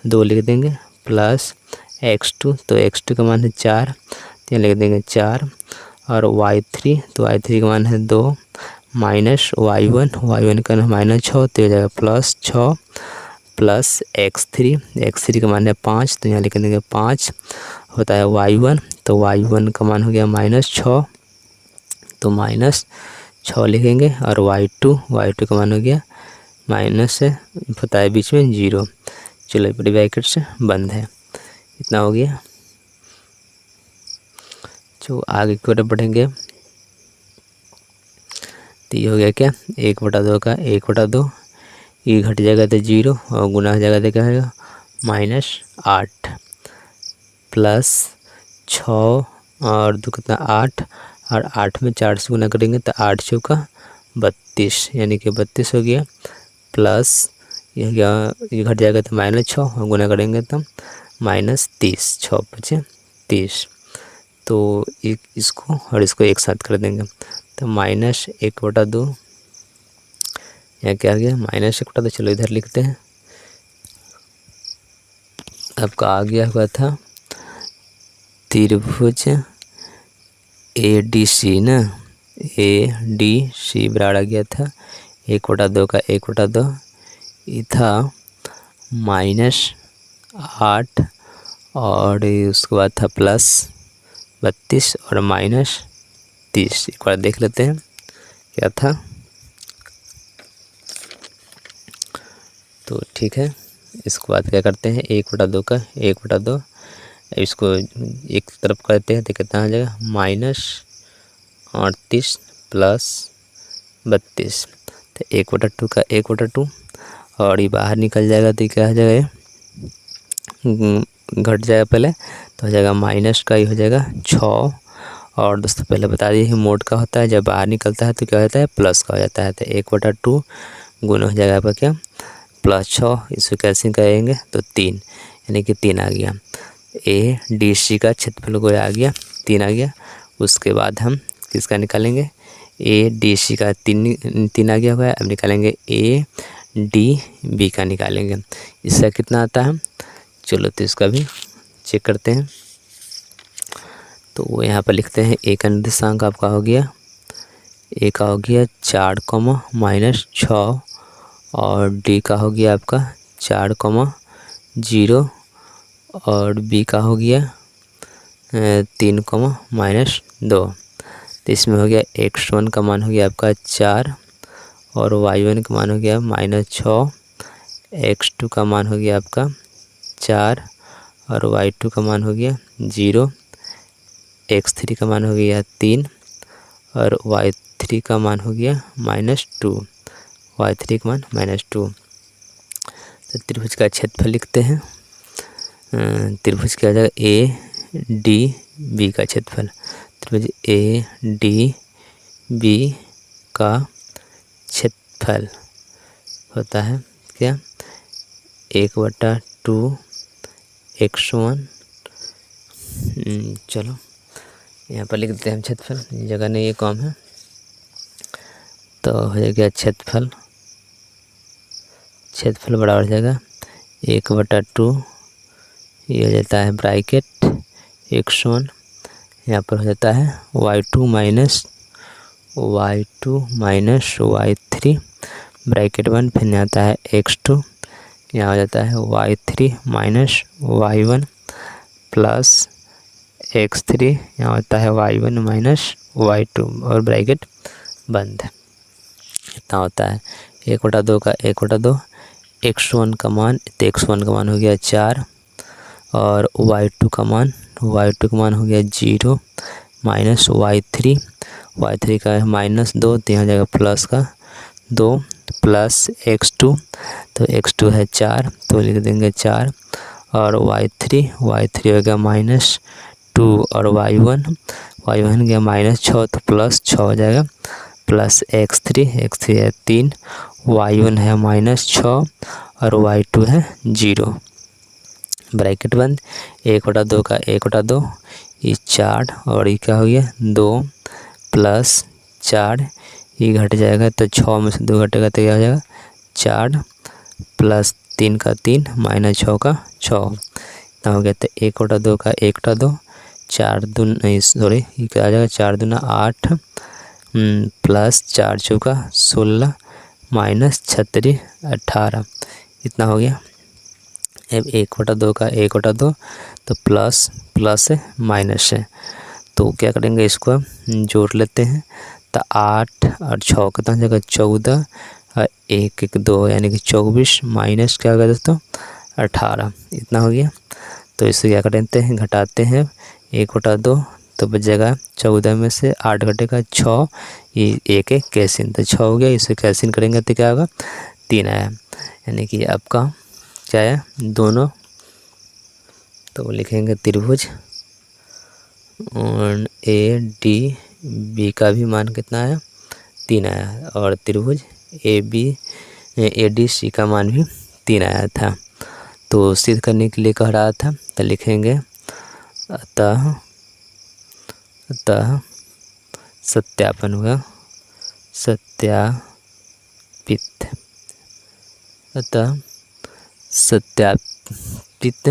2 लिख देंगे प्लस x2, तो x2 का मान है 4, तो लिख देंगे 4 और y3, तो y3 का मान है 2 माइनस y1 का -6, तो हो जाएगा +6 प्लस x3 का मान है 5, तो यहाँ लिख देंगे 5 होता है y1, तो y1 का मान हो गया -6, तो -6 लिखेंगे और y2 का मान हो गया माइनस से होता है बीच में 0, चलो बड़ी ब्रैकेट से बंद है, इतना हो गया। जो आगे की ओर बढ़ेंगे तो ये हो गया क्या 1/2 का 1/2, ये घट जाएगा तो 0 और गुना हो जाएगा तो क्या होगा -8 प्लस 6 और 2 कितना 8 और 8 में 4 से गुना करेंगे तो 8 चौका 32, यानी कि 32 हो गया प्लस ये गया, ये घट जाएगा तो -6 और गुना करेंगे तो -30, 6 × 5 30। तो इसको और इसको एक साथ कर देंगे तो -1/2, यहाँ क्या आ गया -1/2, चलो इधर लिखते हैं। आपका आ गया हुआ था त्रिभुज ADC ना, ADC बराबर आ गया था 1/2 का 1/2, ये था -8 और उसके बाद था +32 और -30। एक बार देख लेते हैं क्या था। तो ठीक है, इसके बाद क्या करते हैं 1/2 का 1/2, इसको एक तरफ करते हैं तो कितना आ जाएगा -38 +32। तो 1/2 का 1/2 और ये बाहर निकल जाएगा तो क्या हो जाएगा, घट जाएगा पहले तो हो जाएगा माइनस का, ये हो जाएगा 6। और दोस्तों पहले बता दिए मोड का होता है, जब बाहर निकलता है तो क्या होता है प्लस का हो जाता है। तो 1/2 गुना हो जाएगा आपका क्या +6, इसको कैसे करेंगे तो 3, यानी कि 3 आ गया। ADC का क्षेत्रफल को आ गया 3 आ गया। उसके बाद हम किसका निकालेंगे, ADC का 3 आ गया हुआ है। अब निकालेंगे ADB का निकालेंगे, इसका कितना आता है। चलो तो इसका भी चेक करते हैं। तो वो यहाँ पर लिखते हैं A का निर्देशांक आपका हो गया, A का हो गया 4, -6 और D का हो गया आपका 4, 0 और B का हो गया 3, -2। तो इसमें हो गया x1 का मान हो गया आपका 4 और y1 का मान हो गया -6, x2 का मान हो गया आपका 4 और y2 का मान हो गया 0, x3 का मान हो गया 3 और y3 का मान हो गया -2, y3 का मान -2। तो त्रिभुज का क्षेत्रफल लिखते हैं। त्रिभुज क्या आ जाएगा ADB का क्षेत्रफल। त्रिभुज ADB का क्षेत्रफल होता है क्या 1/2 x1। चलो यहाँ पर लिख देते हैं हम क्षेत्रफल, जगह नहीं ये कम है। तो हो जाएगा क्षेत्रफल बराबर हो जाएगा 1/2, ये हो जाता है ब्रैकेट x1, यहाँ पर हो जाता है y2 y3 ब्रैकेट 1, फिर यहाँ आता है x2, यहाँ हो जाता है y3 y1 प्लस x3, यहाँ होता है y1 y2 और ब्रैकेट बंद। इतना होता है 1/2 का 1/2, x1 का मान, तो x1 का मान हो गया 4 और y2 का मान हो गया 0 y3 का -2, तो यहाँ हो जाएगा प्लस का 2 प्लस x2, तो x2 है 4 तो लिख देंगे 4 और y3 हो गया -2 और y1 गया -6 तो +6 हो जाएगा प्लस x3 है 3, y1 है -6 और y2 है 0, ब्रैकेट बंद। 1/2 का 1/2, ये 4 और ये क्या हो गया 2 प्लस 4, ये घट जाएगा तो 6 में से 2 घटेगा तो क्या हो जाएगा 4 प्लस 3 का 3 -6 का 6, इतना हो गया। तो 1/2 का 1/2, 4 दूना सॉरी ये क्या आ जाएगा 4 दूना 8 प्लस 4 चौका 16 -36 18, इतना हो गया। अब 1/2 का 1/2, तो प्लस है माइनस है, तो क्या करेंगे इसको जोड़ लेते हैं। तो 8 और 6 कितना हो जाएगा 14 और 1 1 2 यानी कि 24 माइनस क्या होगा दोस्तों 18, इतना हो गया। तो इससे क्या करते हैं घटाते हैं 1/2, तो बच जाएगा 14 में से 8 घटेगा 6, ये 1 है कैंसिल, तो 6 हो गया। इसे कैंसिल करेंगे तो क्या होगा 3 आया, यानी कि आपका क्या है दोनों। तो लिखेंगे त्रिभुज और ADB का भी मान कितना आया 3 आया और त्रिभुज ADC का मान भी 3 आया था। तो सिद्ध करने के लिए कह रहा था, तो लिखेंगे अतः सत्यापन होगा सत्यापित, अतः सत्यापित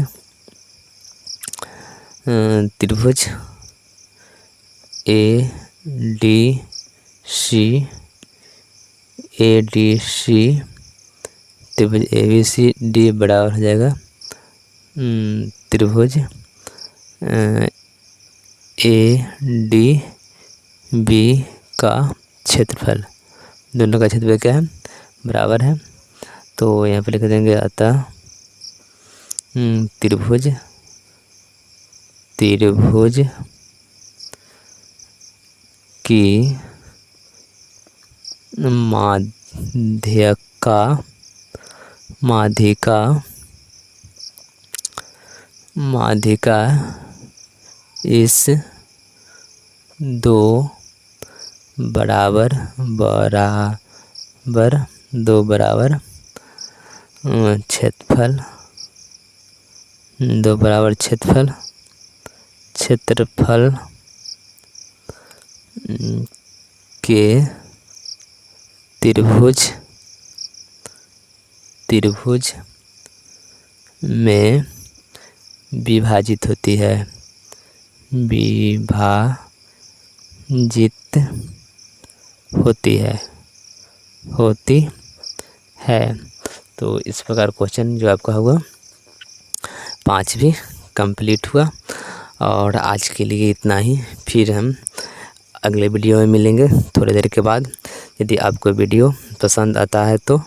त्रिभुज ए डी सी त्रिभुज ए बी सी डी बराबर हो जाएगा त्रिभुज ए डी बी का क्षेत्रफल। दोनों का क्षेत्रफल क्या है, बराबर है। तो यहाँ पे लिख देंगे अतः त्रिभुज की माध्यिका इस दो बराबर क्षेत्रफल के त्रिभुज में विभाजित होती है। तो इस प्रकार क्वेश्चन जो आपका हुआ 5 भी कंप्लीट हुआ। और आज के लिए इतना ही, फिर हम अगले वीडियो में मिलेंगे थोड़ी देर के बाद। यदि आपको वीडियो पसंद आता है तो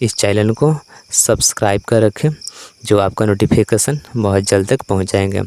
इस चैनल को सब्सक्राइब कर रखें, जो आपका नोटिफिकेशन बहुत जल्द तक पहुंच जाएंगे।